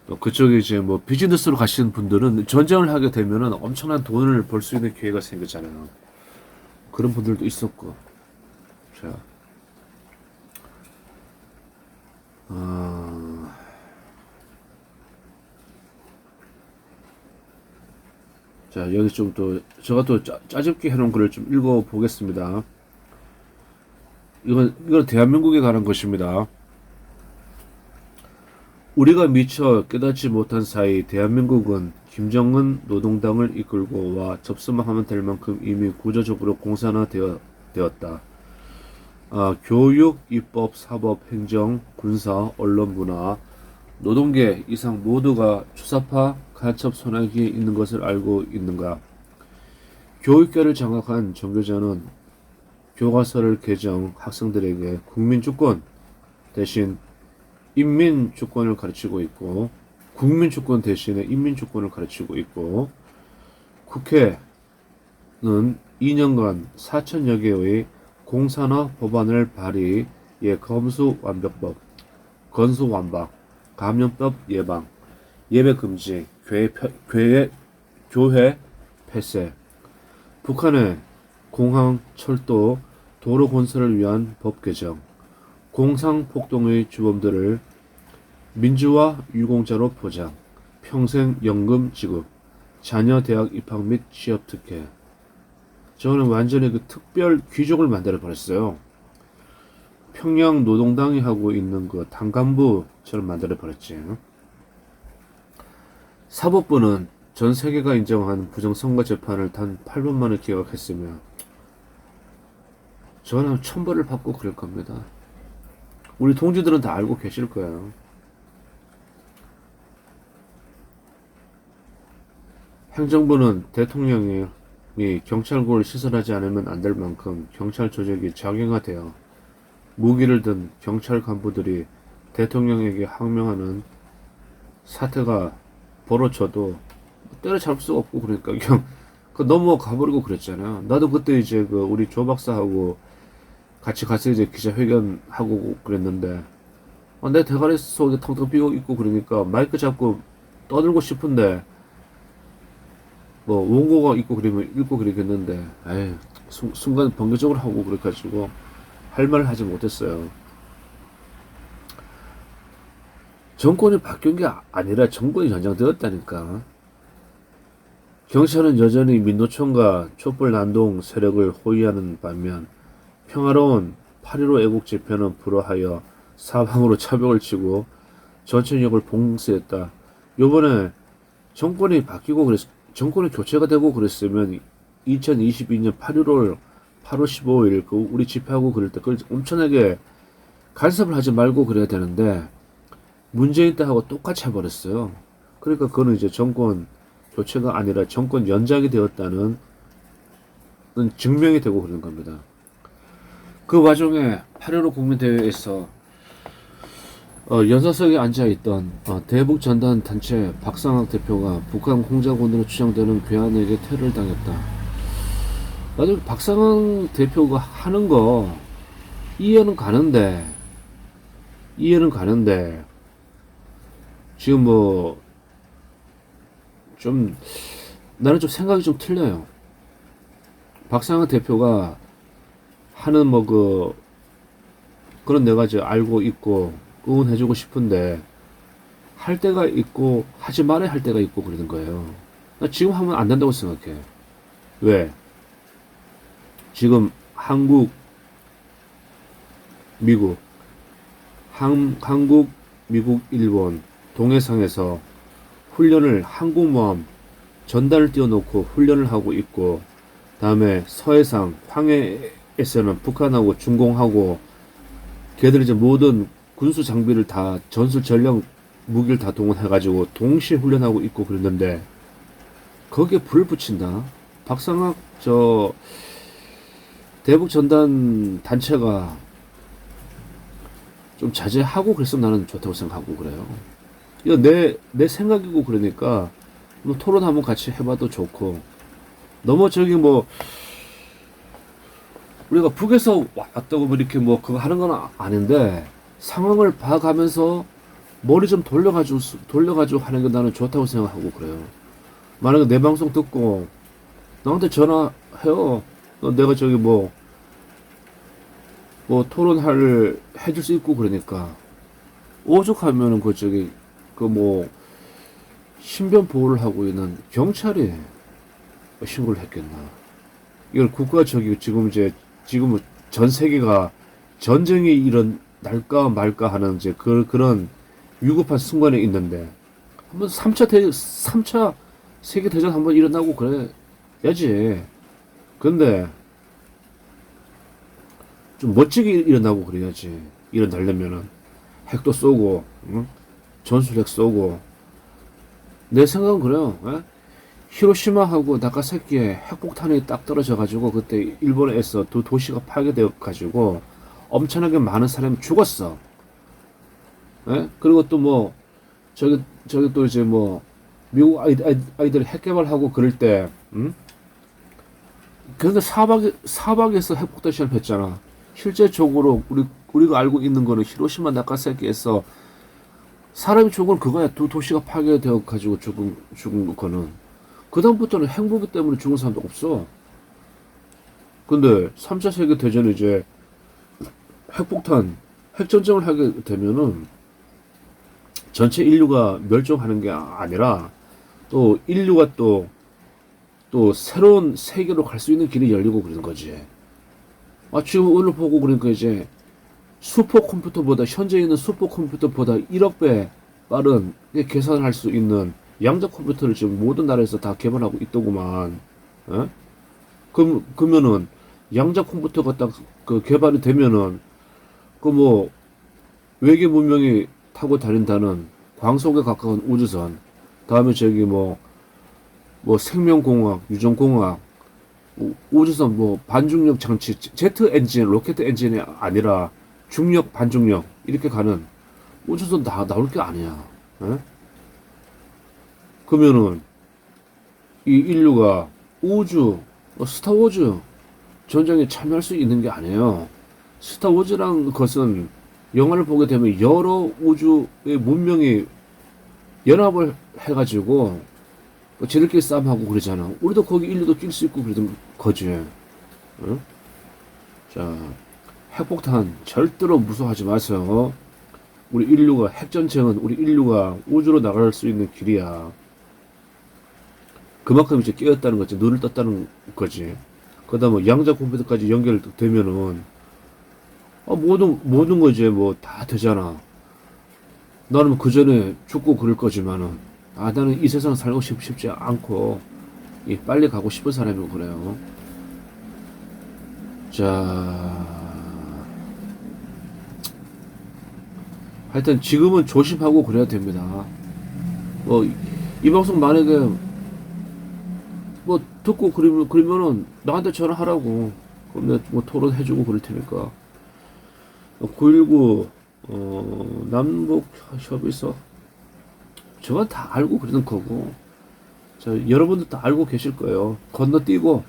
또 그쪽에 이제 뭐 비즈니스로 가시는 분들은 전쟁을 하게 되면은 엄청난 돈을 벌 수 있는 기회가 생겼잖아요. 그런 분들도 있었고. 자, 어, 자, 여기 좀 또, 제가 또 짜집기 해놓은 글을 좀 읽어보겠습니다. 이건 대한민국에 관한 것입니다. 우리가 미처 깨닫지 못한 사이 대한민국은 김정은 노동당을 이끌고 와 접수만 하면 될 만큼 이미 구조적으로 공산화되었다. 교육, 입법, 사법, 행정, 군사, 언론, 문화, 노동계 이상 모두가 추사파 간첩 손아귀에 있는 것을 알고 있는가? 교육계를 장악한 정교조는 교과서를 개정 학생들에게 국민주권 대신 인민주권을 가르치고 있고 국민주권 대신에 인민주권을 가르치고 있고 국회는 2년간 4천여 개의 공산화 법안을 발의, 검수완박법, 건수완박, 감염법 예방, 예배 금지, 교회 폐쇄, 북한의 공항, 철도, 도로 건설을 위한 법 개정, 공상폭동의 주범들을 민주화 유공자로 포장, 평생 연금 지급, 자녀 대학 입학 및 취업 특혜. 저는 완전히 그 특별 귀족을 만들어 버렸어요. 평양 노동당이 하고 있는 그 당간부처럼 만들어 버렸지. 사법부는 전 세계가 인정한 부정선거 재판을 단 8분 만에 기각했으며 저는 천벌을 받고 그럴 겁니다. 우리 동지들은 다 알고 계실 거예요. 행정부는 대통령이 경찰국을 시설하지 않으면 안 될 만큼 경찰 조직이 작용화되어 무기를 든 경찰 간부들이 대통령에게 항명하는 사태가 벌어져도 때려잡을 수가 없고 그러니까 그냥 넘어가버리고 그랬잖아요. 나도 그때 이제 그 우리 조 박사하고 같이 가서 이제 기자회견하고 그랬는데 내 대가리 속에 텅텅 비어 있고 그러니까 마이크 잡고 떠들고 싶은데 뭐 원고가 있고 그러면 읽고 그러겠는데 에이, 순간 번개적으로 하고 그래가지고 할 말을 하지 못했어요. 정권이 바뀐 게 아니라 정권이 연장되었다니까. 경찰은 여전히 민노총과 촛불난동 세력을 호위하는 반면 평화로운 8.15 애국집회는 불허하여 사방으로 차벽을 치고 전천역을 봉쇄했다. 요번에 정권이 바뀌고 정권이 교체가 되고 그랬으면 2022년 8월 15일 그 우리 집회하고 그럴 때 그걸 엄청나게 간섭을 하지 말고 그래야 되는데 문재인 때하고 똑같이 해버렸어요. 그러니까 그거는 이제 정권 교체가 아니라 정권 연장이 되었다는 증명이 되고 그런 겁니다. 그 와중에 8.15 국민대회에서 연사석에 앉아있던 대북 전단 단체 박상학 대표가 북한 공작원으로 추정되는 괴한에게 테러를 당했다. 나도 박상학 대표가 하는 거 이해는 가는데 지금 뭐 좀 나는 좀 생각이 좀 틀려요. 박상학 대표가 하는 그런 내가 이제 알고 있고 응원해주고 싶은데 할 때가 있고 하지 말아야 할 때가 있고 그러는 거예요. 나 지금 하면 안 된다고 생각해. 왜? 지금 한국, 미국, 한국, 미국, 일본, 동해상에서 훈련을 항공모함 전단을 띄워놓고 훈련을 하고 있고, 다음에 서해상, 황해에서는 북한하고 중공하고, 걔들이 이제 모든 군수 장비를 다, 전술 전력 무기를 다 동원해가지고 동시에 훈련하고 있고 그랬는데, 거기에 불을 붙인다? 박상학, 대북 전단 단체가 좀 자제하고 그랬으면 나는 좋다고 생각하고 그래요. 이거 내 생각이고 그러니까, 뭐 토론 한번 같이 해봐도 좋고, 너무 저기 뭐, 우리가 북에서 왔다고 뭐 이렇게 뭐 그거 하는 건 아닌데, 상황을 봐가면서 머리 좀 돌려가지고 하는 게 나는 좋다고 생각하고 그래요. 만약에 내 방송 듣고 나한테 전화해요. 내가 저기 뭐 해줄 수 있고 그러니까. 오죽하면은 그 저기, 그 뭐, 신변 보호를 하고 있는 경찰이 신고를 했겠나. 이걸 국가 저기 지금 전 세계가 전쟁이 날까 말까 하는 이제 그런 위급한 순간에 있는데, 한번 3차 세계대전 한번 일어나고 그래야지. 근데 좀 멋지게 일어나고 그래야지. 일어나려면은 핵도 쏘고, 응? 전술핵 쏘고. 내 생각은 그래요. 에? 히로시마하고 나가사키에 핵폭탄이 딱 떨어져가지고 그때 일본에서 두 도시가 파괴되어가지고 엄청나게 많은 사람이 죽었어. 에? 그리고 또 뭐 저기 또 이제 뭐 미국 아이들 핵 개발하고 그럴 때, 응? 그런데 사박에서 핵폭탄 시험했잖아. 실제적으로 우리가 알고 있는 거는 히로시마 나가사키에서 사람이 죽은 건 그거야. 두 도시가 파괴되어 가지고 죽은 거는. 그다음부터는 핵무기 때문에 죽은 사람도 없어. 근데 3차 세계 대전에 이제 핵전쟁을 하게 되면은 전체 인류가 멸종하는 게 아니라, 또 인류가 또 새로운 세계로 갈 수 있는 길이 열리고 그러는 거지. 지금 오늘 보고 그러니까 이제 현재 있는 슈퍼컴퓨터보다 1억 배 빠른 계산할 수 있는 양자 컴퓨터를 지금 모든 나라에서 다 개발하고 있더구만. 에? 그러면은 양자 컴퓨터가 딱 그 개발이 되면은 그 뭐 외계 문명이 타고 다닌다는 광속에 가까운 우주선, 다음에 저기 뭐 생명공학, 유전공학, 우주선 뭐 반중력 장치, 제트 엔진, 로켓 엔진이 아니라 중력, 반중력 이렇게 가는 우주선 다 나올 게 아니야. 에? 그러면은 이 인류가 스타워즈 전쟁에 참여할 수 있는 게 아니에요. 스타워즈란 것은 영화를 보게 되면 여러 우주의 문명이 연합을 해가지고 쟤들끼리 싸움하고 그러잖아. 우리도 거기 인류도 낄 수 있고 그러던 거지. 응? 자, 핵폭탄 절대로 무서워하지 마세요. 핵전쟁은 우리 인류가 우주로 나갈 수 있는 길이야. 그만큼 이제 깨었다는 거지. 눈을 떴다는 거지. 그다음에 양자 컴퓨터까지 연결되면은 모든 거 이제 뭐 다 되잖아. 나는 그 전에 죽고 그럴 거지만은, 나는 이 세상 살고 싶지 않고 빨리 가고 싶은 사람이고 그래요. 자, 하여튼 지금은 조심하고 그래야 됩니다. 이 방송 만약에 듣고 그러면은 나한테 전화하라고. 그럼 내가 뭐 토론해주고 그럴 테니까. 919 남북 협의소, 저건 다 알고 그러는 거고, 여러분들 다 알고 계실 거예요. 건너뛰고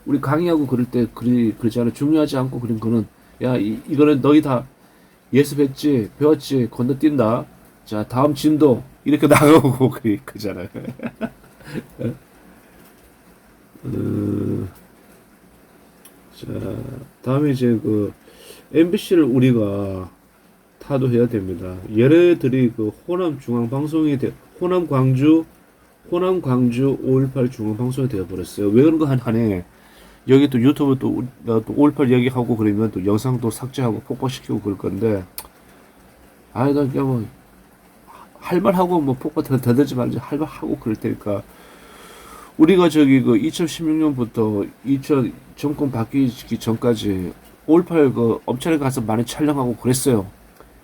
우리 강의하고 그럴 때 그러지 않아. 중요하지 않고 그런 거는, 야, 이거는 너희 다 예습했지, 배웠지, 건너뛴다. 자, 다음 진도 이렇게 나가고 그잖아요. 자, 다음에 이제 MBC를 우리가 타도해야 됩니다. 얘네들이 호남 광주 5.18 중앙방송이 되어버렸어요. 왜 그런가 하네. 여기 또 유튜브 또5.18 얘기하고 그러면 또 영상도 삭제하고 폭파시키고 그럴 건데, 아이, 난 그냥 뭐, 할 말하고 뭐 폭파 더들지 말지 할 말하고 그럴 테니까. 우리가 저기 그 2016년부터 2000 정권 바뀌기 전까지 5.18 그 엄청나게 가서 많이 촬영하고 그랬어요.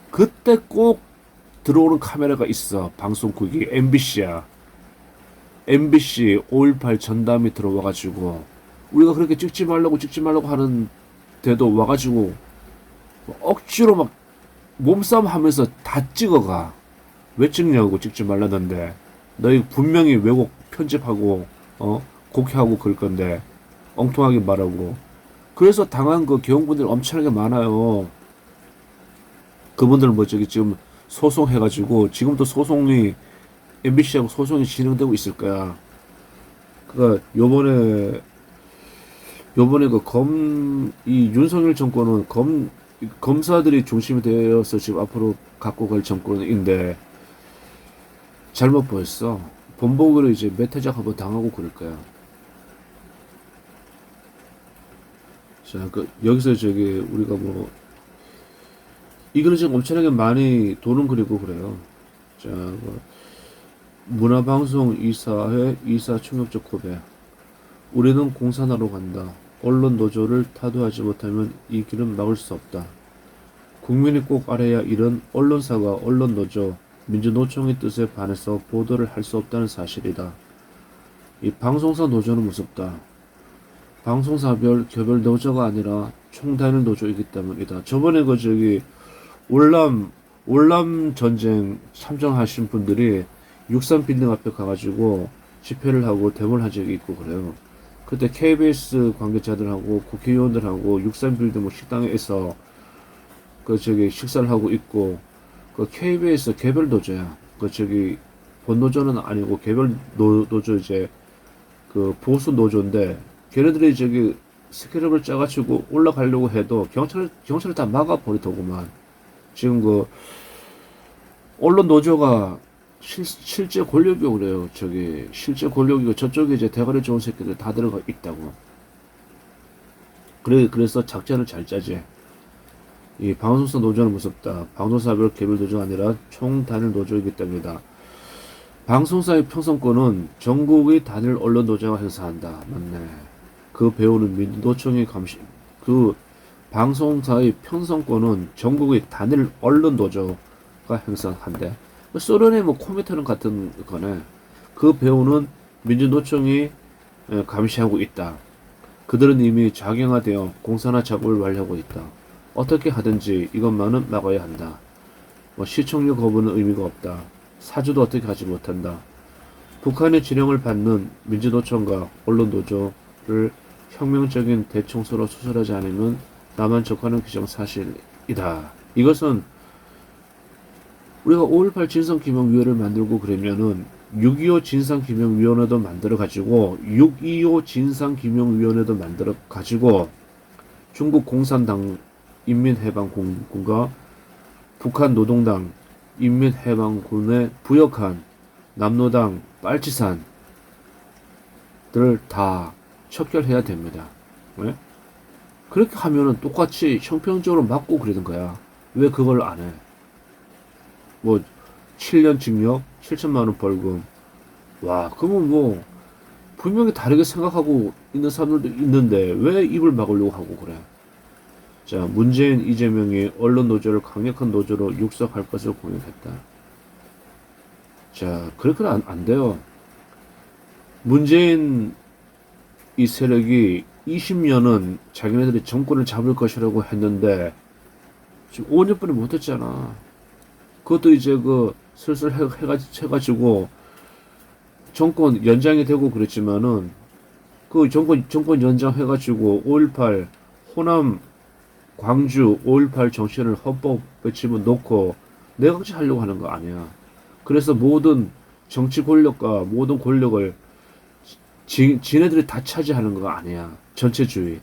그때 꼭 들어오는 카메라가 있어. 방송국이 MBC야. MBC 5.18 전담이 들어와가지고 우리가 그렇게 찍지 말라고 하는데도 와가지고 억지로 막 몸싸움 하면서 다 찍어가. 왜 찍냐고 찍지 말라던데. 너희 분명히 왜곡 편집하고 곡해하고 그럴 건데 엉뚱하게 말하고. 그래서 당한 그 개용분들 엄청나게 많아요. 그분들 뭐 저기 지금 소송해가지고 지금도 소송이 MBC하고 소송이 진행되고 있을 거야. 그니까 요번에 이 윤석열 정권은 검사들이 중심이 되어서 지금 앞으로 갖고 갈 정권인데 잘못 보였어. 본보기로 이제 메타작 한번 당하고 그럴 거야. 자, 여기서 저기 우리가 뭐 이거는 지금 엄청나게 많이 도는 그리고 그래요. 자, 문화방송 이사회 이사 충격적 고백. 우리는 공산화로 간다. 언론 노조를 타도하지 못하면 이 길은 막을 수 없다. 국민이 꼭 알아야 이런 언론사가 언론노조, 민주노총의 뜻에 반해서 보도를 할 수 없다는 사실이다. 이 방송사 노조는 무섭다. 방송사별 개별 노조가 아니라 총단일 노조이기 때문이다. 저번에 저기 월남 전쟁 참전하신 분들이 63 빌딩 앞에 가가지고 집회를 하고 데모를 한 적이 있고 그래요. 그때 KBS 관계자들하고 국회의원들하고 63 빌딩 식당에서 식사를 하고 있고, KBS 개별 노조야. 본 노조는 아니고 개별 노조 이제 보수 노조인데, 걔네들이 스케줄을 짜가지고 올라가려고 해도 경찰을 다 막아버리더구만. 지금 언론 노조가 실제 권력이고 그래요. 실제 권력이고 저쪽에 이제 대가리 좋은 새끼들 다 들어가 있다고. 그래서 작전을 잘 짜지. 이 방송사 노조는 무섭다. 방송사별 개별 노조가 아니라 총단일 노조이기 때문이다. 방송사의 편성권은 전국의 단일 언론 노조가 행사한다. 맞네. 그 배우는 민주노총이 방송사의 편성권은 전국의 단일 언론 노조가 행사한대. 소련의 코미테론 같은 거네. 그 배우는 민주노총이 감시하고 있다. 그들은 이미 작용화되어 공산화 작업을 완료하고 있다. 어떻게 하든지 이것만은 막아야 한다. 시청률 거부는 의미가 없다. 사주도 어떻게 하지 못한다. 북한의 지령을 받는 민주노총과 언론노조를 혁명적인 대청소로 수술하지 않으면 나만 적하는 기정사실이다. 이것은 우리가 5.18 진상규명위원회를 만들고 그러면은 6.25 진상규명위원회도 만들어가지고 6.25 진상규명위원회도 만들어가지고 중국 공산당 인민해방군과 북한 노동당 인민해방군에 부역한 남노당 빨치산들을 다 척결해야 됩니다. 왜? 그렇게 하면은 똑같이 형평적으로 맞고 그러는 거야. 왜 그걸 안 해? 7년 징역, 7천만원 벌금. 와, 그러면 분명히 다르게 생각하고 있는 사람들도 있는데, 왜 입을 막으려고 하고 그래? 자, 문재인, 이재명이 언론 노조를 강력한 노조로 육성할 것을 공약했다. 자, 그렇게는 안 돼요. 문재인 이 세력이 20년은 자기네들이 정권을 잡을 것이라고 했는데, 지금 5년뿐이 못했잖아. 그것도 이제 슬슬 해가지고 정권 연장이 되고 그랬지만은 정권 연장해가지고 5.18 호남 광주 5.18 정신을 헌법에 집어넣고 내각제 하려고 하는 거 아니야. 그래서 모든 정치 권력과 모든 권력을 지네들이 다 차지하는 거 아니야. 전체주의.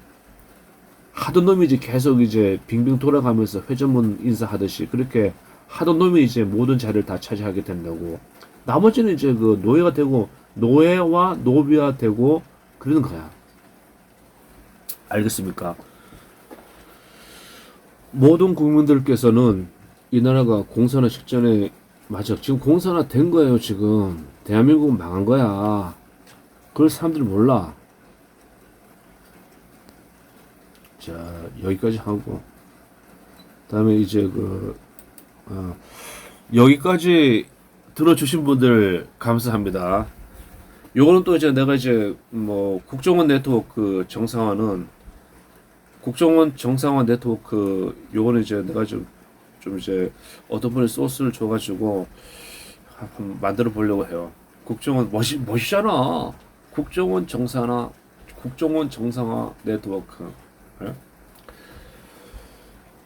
하던 놈이 이제 계속 이제 빙빙 돌아가면서 회전문 인사하듯이 그렇게 하던 놈이 이제 모든 자리를 다 차지하게 된다고. 나머지는 이제 노예가 되고, 노예와 노비화 되고, 그러는 거야. 알겠습니까? 모든 국민들께서는 이 나라가 공산화 직전에 맞아. 지금 공산화 된 거예요, 지금. 대한민국은 망한 거야. 그걸 사람들이 몰라. 자, 여기까지 하고. 다음에 이제 여기까지 들어주신 분들 감사합니다. 요거는 또 이제 내가 이제 뭐 국정원 네트워크 정상화는 국정원 정상화 네트워크 요거는 이제 내가 좀 이제 어떤 분이 소스를 줘가지고 한번 만들어 보려고 해요. 국정원 멋있잖아. 국정원 정상화 네트워크. 예?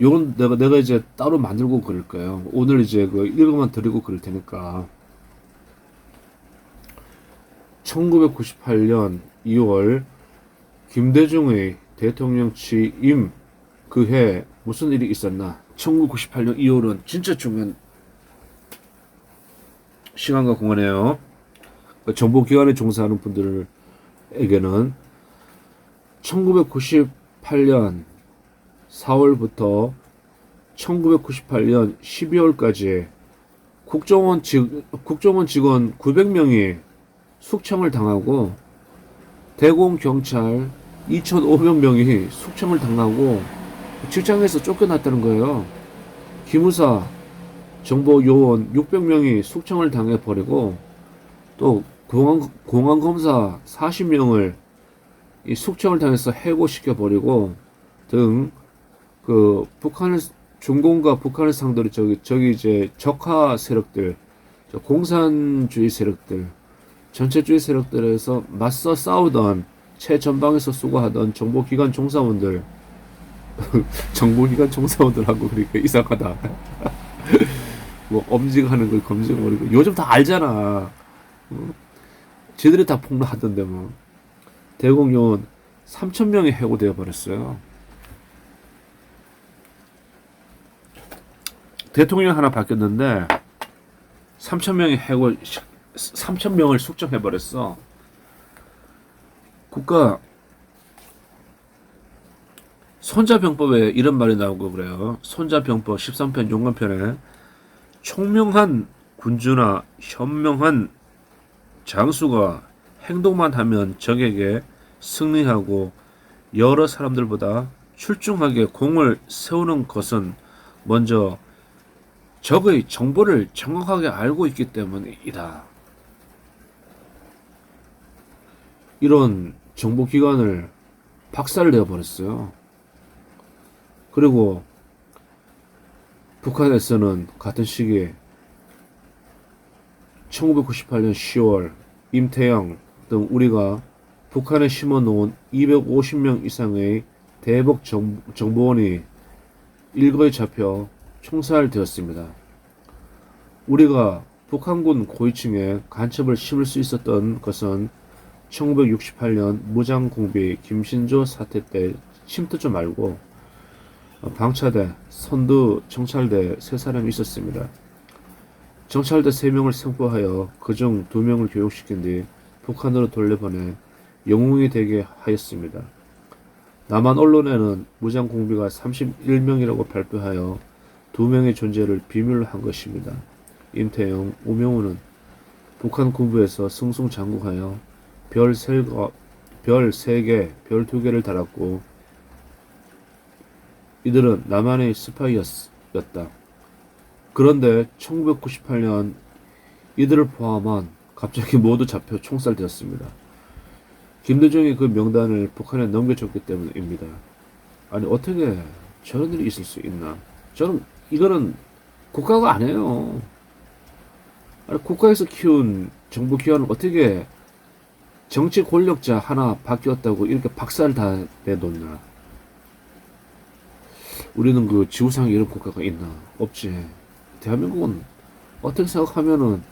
요건 내가 이제 따로 만들고 그럴 거예요. 오늘 이제 그 읽어만 드리고 그럴 테니까. 1998년 2월 김대중의 대통령 취임 그 해 무슨 일이 있었나? 1998년 2월은 진짜 중요한 시간과 공간이에요. 정보기관에 종사하는 분들에게는 1998년 4월부터 1998년 12월까지 국정원 직원 900명이 숙청을 당하고 대공경찰 2,500명이 숙청을 당하고 직장에서 쫓겨났다는 거예요. 기무사 정보요원 600명이 숙청을 당해버리고 또 공안검사 40명을 이 숙청을 당해서 해고시켜버리고 등 그 북한을 중공과 북한을 상대로 저기 이제 적화 세력들, 공산주의 세력들, 전체주의 세력들에서 맞서 싸우던 최전방에서 수고하던 정보기관 종사원들, 정보기관 종사원들하고 그러니까 이상하다. 뭐 엄직하는 걸 검증해버리고 요즘 다 알잖아. 쟤들이 다 폭로하던데 뭐. 대공요원 3,000명이 해고되어 버렸어요. 대통령 하나 바뀌었는데 3,000명이 3,000명을 숙청해 버렸어. 국가 손자병법에 이런 말이 나오고 그래요. 손자병법 13편 용감편에 총명한 군주나 현명한 장수가 행동만 하면 적에게 승리하고 여러 사람들보다 출중하게 공을 세우는 것은 먼저 적의 정보를 정확하게 알고 있기 때문이다. 이런 정보기관을 박살내어 버렸어요. 그리고 북한에서는 같은 시기에 1998년 10월 임태영 등 우리가 북한에 심어놓은 250명 이상의 대북 정보원이 일거에 잡혀 총살되었습니다. 우리가 북한군 고위층에 간첩을 심을 수 있었던 것은 1968년 무장공비 김신조 사태 때 침투조 말고 방차대, 선두, 정찰대 3사람이 있었습니다. 정찰대 3명을 선포하여 그중 2명을 교육시킨 뒤 북한으로 돌려보내 영웅이 되게 하였습니다. 남한 언론에는 무장공비가 31명이라고 발표하여 2명의 존재를 비밀로 한 것입니다. 임태영, 우명우는 북한 군부에서 승승장구하여 별 3개, 별 2개를 달았고 이들은 남한의 스파이였다. 그런데 1998년 이들을 포함한 갑자기 모두 잡혀 총살되었습니다. 김대중이 그 명단을 북한에 넘겨줬기 때문입니다. 아니 어떻게 저런 일이 있을 수 있나? 저는 이거는 국가가 아니에요. 아니, 국가에서 키운 정보기관을 어떻게 정치 권력자 하나 바뀌었다고 이렇게 박살 다 내놓나? 우리는 그 지구상에 이런 국가가 있나? 없지. 대한민국은 어떻게 생각하면은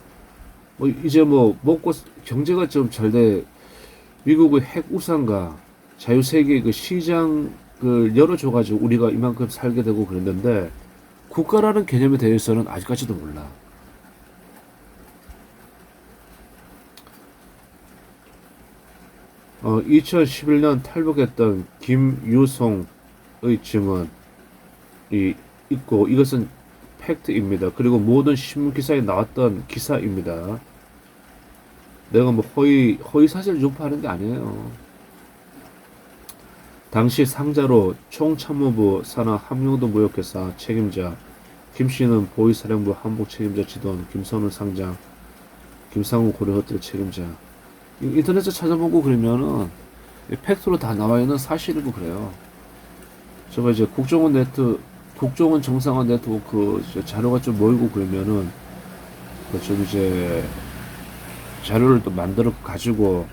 뭐 이제 뭐 먹고 경제가 좀 잘 돼 미국의 핵 우산과 자유세계 그 시장을 열어줘가지고 우리가 이만큼 살게 되고 그랬는데 국가라는 개념에 대해서는 아직까지도 몰라. 2011년 탈북했던 김유송의 증언이 있고 이것은 팩트입니다. 그리고 모든 신문 기사에 나왔던 기사입니다. 내가 뭐 허위 사실 유포하는 게 아니에요. 당시 상자로 총참모부 산하 함용도 무역회사 책임자, 김씨는 보위사령부 한복 책임자 지도원, 김선우 상장, 김상우 고려호텔 책임자. 인터넷에 찾아보고 그러면은 팩트로 다 나와 있는 사실이고 그래요. 제가 이제 국정원 정상화 네트워크 자료가 좀 모이고 그러면은 좀 이제 자료를 또 만들어 가지고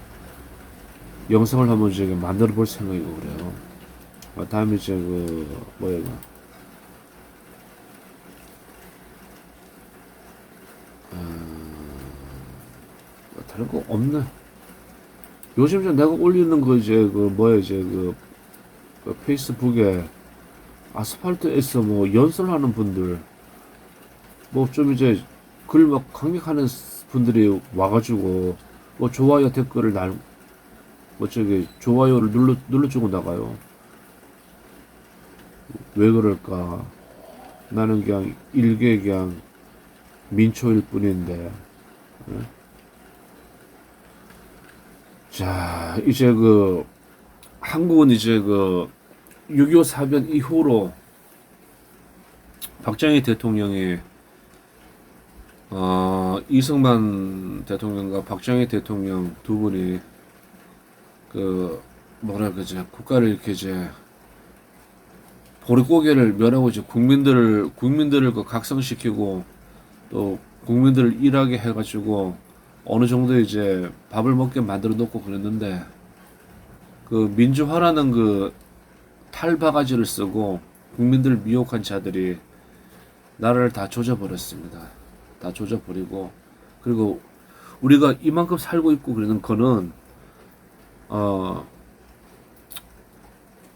영상을 한번 이제 만들어 볼 생각이고 그래요. 다음에 이제 뭐야 이거 다른 거 없네. 요즘 이제 내가 올리는 거 이제 이제 페이스북에 아스팔트에서 뭐 연설하는 분들 뭐 좀 이제 글 막 강력하는 분들이 와가지고 뭐 좋아요 댓글을 뭐 좋아요를 눌러주고 나가요. 왜 그럴까? 나는 그냥 일개 그냥 민초일 뿐인데. 예? 자, 이제 한국은 이제 6.25 사변 이후로 박정희 대통령이 이승만 대통령과 박정희 대통령 두 분이 뭐라 그러지 국가를 이렇게 이제 보릿고개를 멸하고 이제 국민들을 각성시키고 또 국민들을 일하게 해가지고 어느 정도 이제 밥을 먹게 만들어 놓고 그랬는데 민주화라는 탈바가지를 쓰고 국민들을 미혹한 자들이 나라를 다 조져버렸습니다. 다 조져버리고 그리고 우리가 이만큼 살고 있고 그러는 거는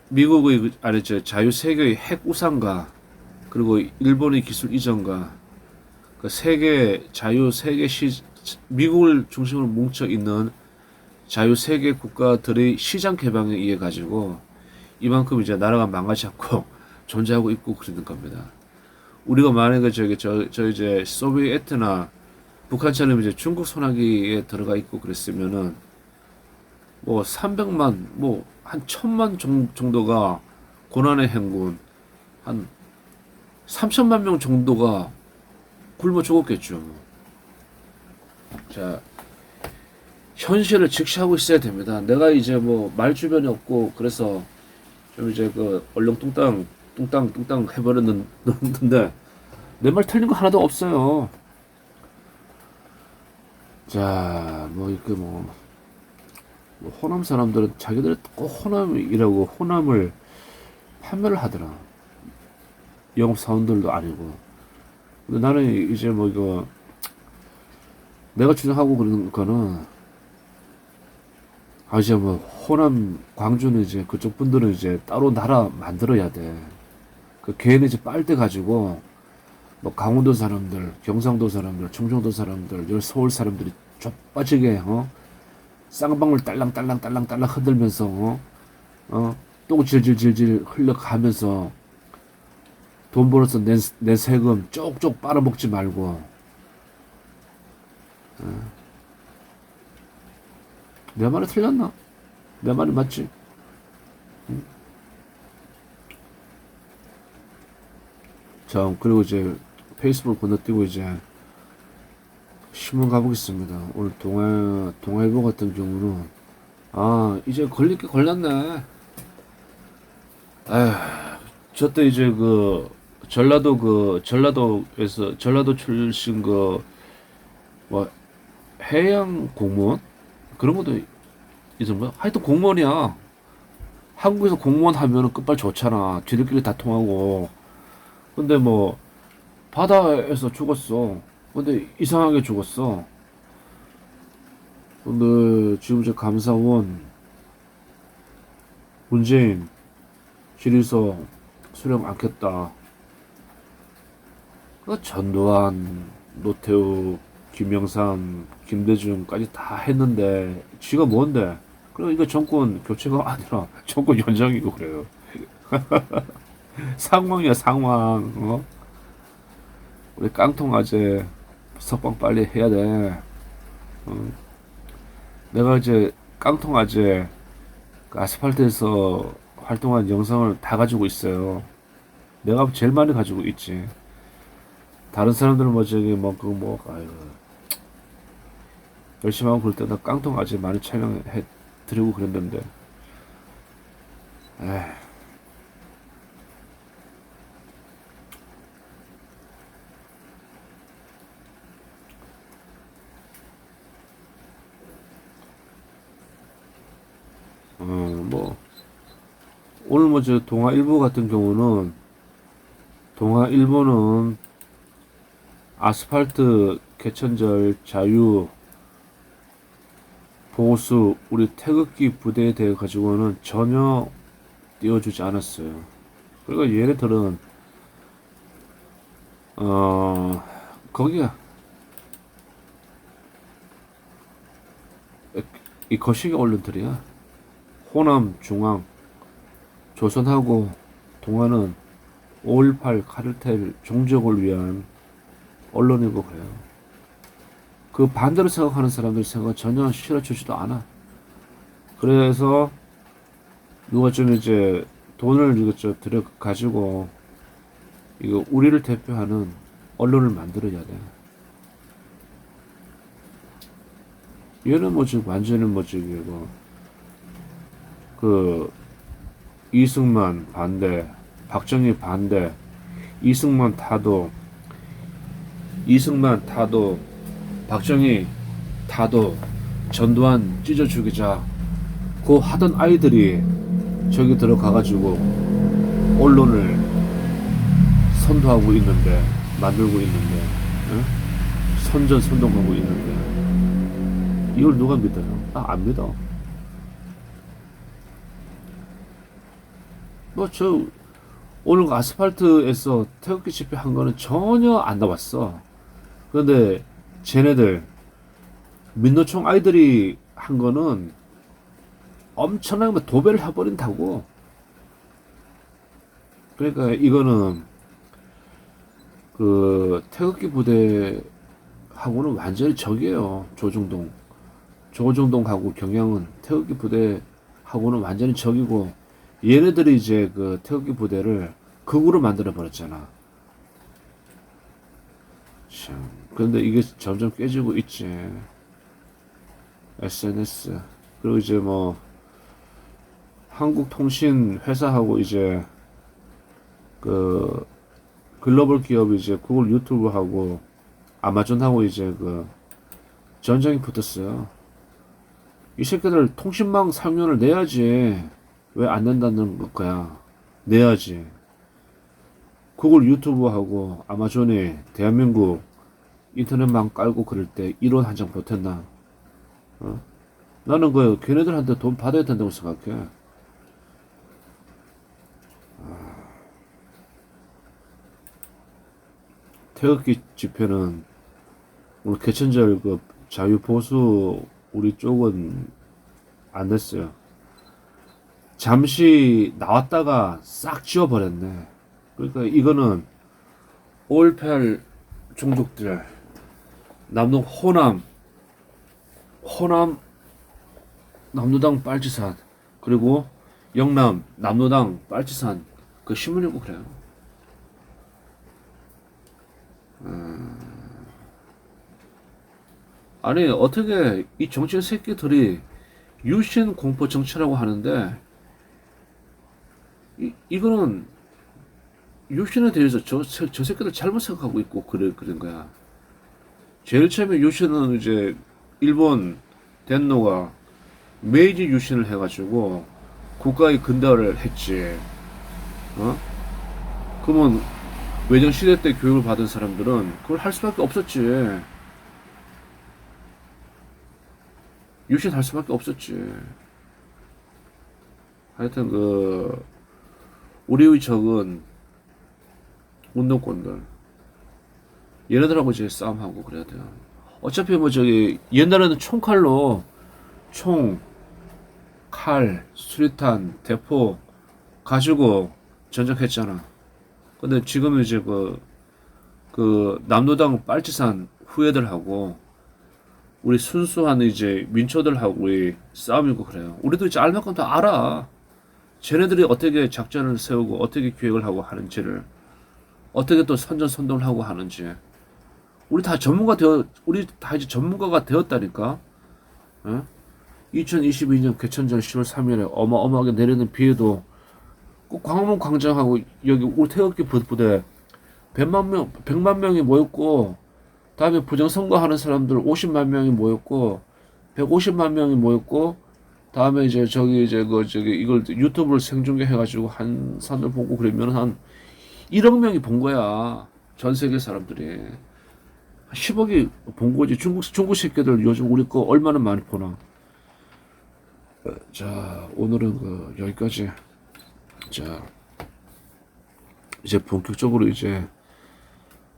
미국의 자유세계의 핵 우상과 그리고 일본의 기술 이전과 미국을 중심으로 뭉쳐 있는 자유세계 국가들의 시장 개방에 의해 가지고 이만큼 이제 나라가 망하지 않고 존재하고 있고 그러는 겁니다. 우리가 만약에 이제 소비에트나 북한처럼 이제 중국 손아귀에 들어가 있고 그랬으면은 뭐 300만 뭐 한 1000만 정도가 고난의 행군, 한 3천만 명 정도가 굶어 죽었겠죠. 자, 현실을 직시하고 있어야 됩니다. 내가 이제 뭐 말 주변이 없고 그래서 좀 이제 얼렁뚱땅 뚱땅 해버렸는데 내 말 틀린 거 하나도 없어요. 자, 호남 사람들은 자기들이 꼭 호남이라고 호남을 판매를 하더라. 영업 사원들도 아니고. 근데 나는 이제 내가 주장하고 그러는 거는 이제 호남 광주는 이제 그쪽 분들은 이제 따로 나라 만들어야 돼. 걔네 이제 빨대 가지고 뭐 강원도 사람들, 경상도 사람들, 충청도 사람들, 서울 사람들이 좁빠지게 쌍방울 딸랑딸랑 흔들면서 똥 질질질질 흘려가면서 돈 벌어서 내 세금 쪽쪽 빨아먹지 말고 내 말이 틀렸나? 내 말이 맞지? 응? 자, 그리고 이제 페이스북을 건너뛰고 이제 신문 가보겠습니다. 오늘 동아일보 같은 경우는 이제 걸릴 게 걸렸네. 아휴, 저때 이제 전라도에서 전라도 출신 뭐 해양 공무원 그런 것도 있었나? 하여튼 공무원이야. 한국에서 공무원 하면은 끝발 좋잖아. 뒤들끼리 다 통하고. 근데 뭐 바다에서 죽었어. 근데 이상하게 죽었어. 근데 지금 이제 감사원, 문재인, 질의서 수령 않겠다. 전두환, 노태우, 김영삼, 김대중까지 다 했는데 지가 뭔데? 그리고 이거 정권 교체가 아니라 정권 연장이고 그래요. 상황이야 상황. 우리 깡통 아재 석방 빨리 해야 돼. 어? 내가 이제 깡통 아재 그 아스팔트에서 활동한 영상을 다 가지고 있어요. 내가 제일 많이 가지고 있지. 다른 사람들은 뭐 저기 뭐 그거 뭐 아유 열심히 하고 그럴 때나 깡통 아재 많이 촬영해 드리고 그랬는데 에이. 뭐 오늘 뭐 저 동아일보 같은 경우는 동아일보는 아스팔트 개천절 자유 보수 우리 태극기 부대에 대해 가지고는 전혀 띄워주지 않았어요. 그리고 얘네들은 거기가 이 거시기 언론들이야. 호남, 중앙, 조선하고 동아는 5.18 카르텔 종적을 위한 언론이고 그래요. 그 반대로 생각하는 사람들 생각 전혀 실어주지도 않아. 그래서 누가 좀 이제 돈을 이것저것 들여 가지고 이거 우리를 대표하는 언론을 만들어야 돼. 얘는 뭐 지금 완전히 뭐 지금 그 이승만 반대, 박정희 반대, 이승만 타도, 박정희 타도, 전두환 찢어 죽이자. 그 하던 아이들이 저기 들어가가지고 언론을 선도하고 있는데, 만들고 있는데, 응? 선전선동하고 있는데, 이걸 누가 믿어요? 나 안 믿어. 뭐 저 오늘 아스팔트에서 태극기 집회 한 거는 전혀 안 나왔어. 그런데 쟤네들 민노총 아이들이 한 거는 엄청나게 도배를 해버린다고. 그러니까 이거는 그 태극기 부대하고는 완전히 적이에요. 조중동하고 경영은 태극기 부대하고는 완전히 적이고 얘네들이 이제 그 태극기 부대를 극우로 만들어 버렸잖아. 참. 그런데 이게 점점 깨지고 있지. SNS. 그리고 이제 뭐 한국통신 회사하고 이제 그 글로벌 기업이 이제 구글 유튜브하고 아마존하고 이제 그 전쟁이 붙었어요. 이 새끼들 통신망 사용료를 내야지. 왜 안 낸다는 거야. 내야지. 구글 유튜브하고 아마존이 대한민국 인터넷망 깔고 그럴 때 1원 한 장 보탰나? 나는 그 걔네들한테 돈 받아야 된다고 생각해. 태극기 집회는 오늘 개천절 그 자유보수 우리 쪽은 안 냈어요. 잠시 나왔다가 싹 지워버렸네. 그러니까 이거는 5.18 종족들 남동 호남 남로당 빨치산 그리고 영남 남로당 빨치산 그 신문 읽고 그래요. 아니 어떻게 이 정치 새끼들이 유신 공포 정치라고 하는데 이거는 유신에 대해서 저 새끼들 잘못 생각하고 있고 그런 거야. 제일 처음에 유신은 이제 일본 덴노가 메이지 유신을 해가지고 국가의 근대화를 했지. 그러면 외정 시대 때 교육을 받은 사람들은 그걸 할 수밖에 없었지. 유신 할 수밖에 없었지. 하여튼 우리의 적은 운동권들. 얘네들하고 이제 싸움하고 그래야 돼요. 어차피 뭐 저기 옛날에는 총칼로 총 칼, 수리탄, 대포 가지고 전적했잖아. 근데 지금 이제 그 남로당 빨치산 후예들하고 우리 순수한 이제 민초들하고 우리 싸움이고 그래요. 우리도 이제 알 만큼 다 알아. 쟤네들이 어떻게 작전을 세우고 어떻게 기획을 하고 하는지를, 어떻게 또 선전선동을 하고 하는지. 우리 다 이제 전문가가 되었다니까. 어? 2022년 개천절 10월 3일에 어마어마하게 내리는 비에도 꼭 광화문 광장하고 여기 우리 태극기 부대 100만 명이 모였고, 다음에 부정선거하는 사람들 50만 명이 모였고, 150만 명이 모였고, 다음에 이제 이걸 유튜브를 생중계 해가지고 한 산을 보고 그러면 한 1억 명이 본 거야. 전 세계 사람들이. 10억이 본 거지. 중국 새끼들 요즘 우리 거 얼마나 많이 보나. 자, 오늘은 여기까지. 자, 이제 본격적으로 이제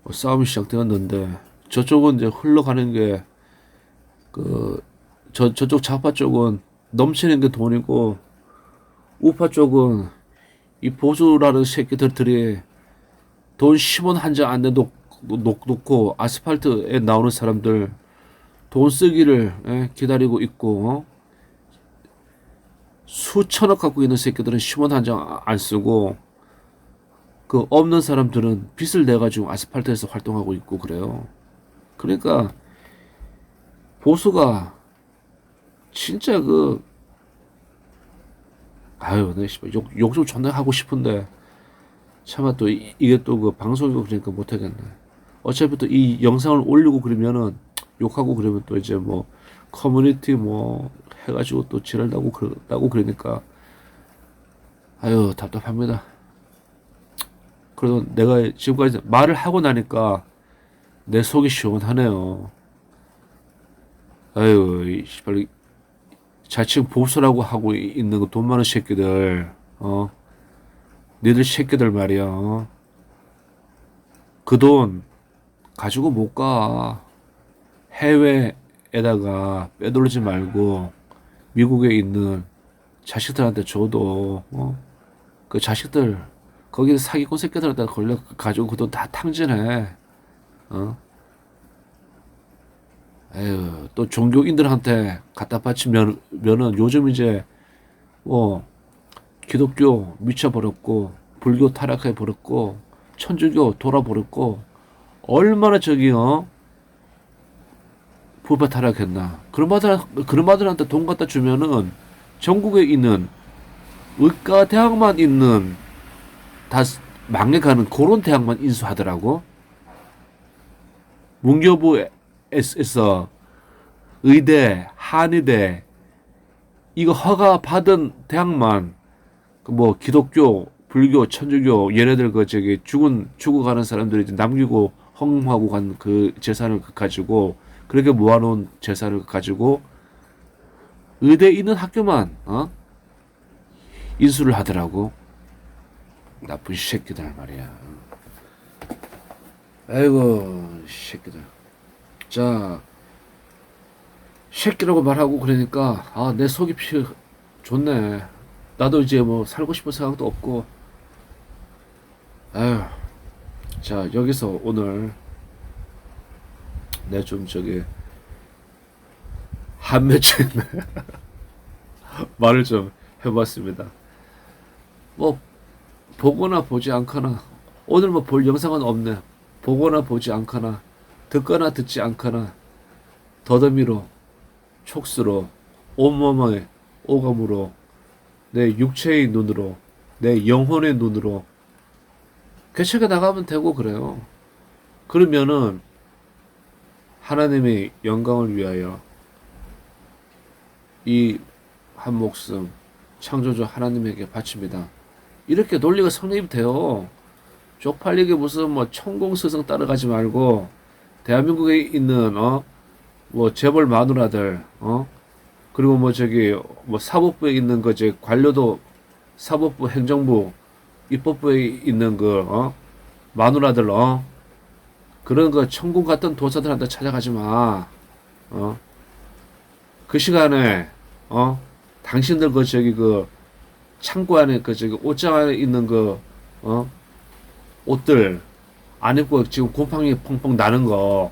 싸움이 시작되었는데, 저쪽은 이제 흘러가는 게, 저쪽 좌파 쪽은 넘치는 게 돈이고, 우파 쪽은 이 보수라는 새끼들이 돈 10원 한 장 안 내놓고 아스팔트에 나오는 사람들 돈 쓰기를 기다리고 있고, 수천억 갖고 있는 새끼들은 10원 한 장 안 쓰고, 그 없는 사람들은 빚을 내가지고 아스팔트에서 활동하고 있고 그래요. 그러니까 보수가 진짜 내 욕 좀 존나 하고 싶은데 차마 또 이게 또 그 방송이고 그러니까 못하겠네. 어차피 또 이 영상을 올리고 그러면은 욕하고 그러면 또 이제 뭐 커뮤니티 뭐 해가지고 또 지랄 나고 그러니까 답답합니다. 그래도 내가 지금까지 말을 하고 나니까 내 속이 시원하네요. 빨리 자칭 보수라고 하고 있는 그 돈 많은 새끼들, 니들 새끼들 말이야. 그 돈 가지고 못 가. 해외에다가 빼돌리지 말고 미국에 있는 자식들한테 줘도, 그 자식들 거기 사기꾼 새끼들한테 걸려 가지고 그 돈 다 탕진해. 또 종교인들한테 갖다 바치면은 요즘 이제 기독교 미쳐버렸고, 불교 타락해버렸고, 천주교 돌아버렸고, 얼마나 부패 타락했나. 그런 마들한테 돈 갖다 주면은 전국에 있는 의과 대학만 있는 다 망해가는 그런 대학만 인수하더라고. 문교부에서 의대, 한의대 이거 허가 받은 대학만 기독교, 불교, 천주교 얘네들 죽어가는 사람들이 이제 남기고 헌금하고 간 그 재산을 가지고, 그렇게 모아놓은 재산을 가지고 의대 있는 학교만 인수를 하더라고. 나쁜 새끼들 말이야. 새끼들. 자, 새끼라고 말하고 그러니까 내 속이 좋네. 나도 이제 살고 싶은 생각도 없고. 자, 여기서 오늘 내 좀 한 맺혀 있네. 말을 좀 해봤습니다. 보거나 보지 않거나, 오늘 볼 영상은 없네. 보거나 보지 않거나, 듣거나 듣지 않거나, 더더미로, 촉수로, 온몸의 오감으로, 내 육체의 눈으로, 내 영혼의 눈으로 개척해 나가면 되고 그래요. 그러면은 하나님의 영광을 위하여 이 한 목숨 창조주 하나님에게 바칩니다. 이렇게 논리가 성립이 돼요. 쪽팔리게 무슨 천공스승 따라가지 말고, 대한민국에 있는 재벌 마누라들, 그리고 사법부에 있는 관료도, 사법부, 행정부, 입법부에 있는 마누라들, 그런 천공 같은 도사들한테 찾아가지 마. 그 시간에 당신들 그 저기 그 창고 안에 그 저기 옷장 안에 있는 그 옷들 안 입고 지금 곰팡이 펑펑 나는 거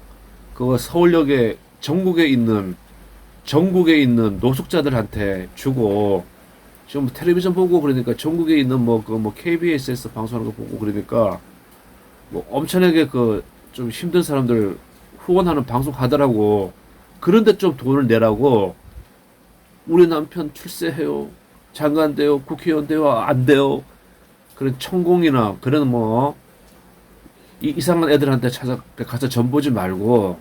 그거 서울역에 전국에 있는 노숙자들한테 주고 지금 텔레비전 보고 그러니까 전국에 있는 뭐 그 뭐 KBS에서 방송하는 거 보고 그러니까 뭐 엄청나게 그 좀 힘든 사람들 후원하는 방송 하더라고. 그런데 좀 돈을 내라고 우리 남편 출세해요. 장관 돼요. 국회의원 돼요. 안 돼요. 그런 천공이나 그런 뭐 이상한 애들한테 가서 전보지 말고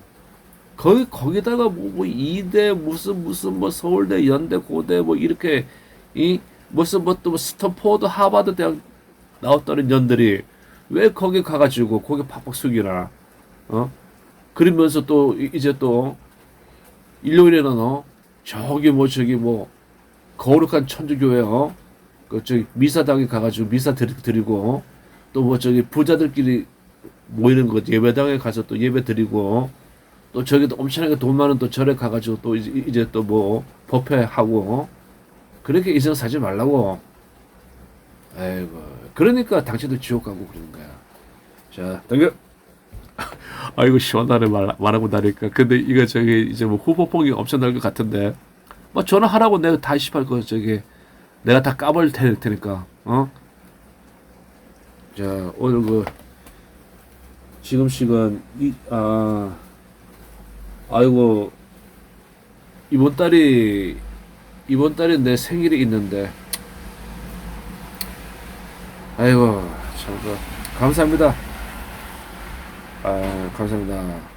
거기다가 뭐 이대 무슨 뭐 서울대 연대 고대 뭐 이렇게 이 무슨 뭐 또 스탠포드 하버드 대학 나왔다는 년들이 왜 거기 가가지고 고개 팍팍 숙이나 그러면서 또 이제 또 일요일에는 저기 뭐 거룩한 천주교회 그 저기 미사당에 가가지고 미사 드리고 또 뭐 저기 부자들끼리 모이는 거 예배당에 가서 또 예배 드리고 또 저기도 엄청나게 돈 많은 또 절에 가가지고 또 이제 또 뭐 법회하고 그렇게 인생 사지 말라고. 아이고 그러니까 당신도 지옥 가고 그러는 거야. 자 당겨. 아이고 시원하네 말하고 나니까. 근데 이거 저기 이제 뭐 후보폭이 엄청날 것 같은데 뭐 전화하라고 내가 다 시발 거 저기 내가 다 까볼 테니까 자 오늘 그 지금 시간 아이고 이번 달이 내 생일이 있는데 아이고 참 감사합니다. 감사합니다.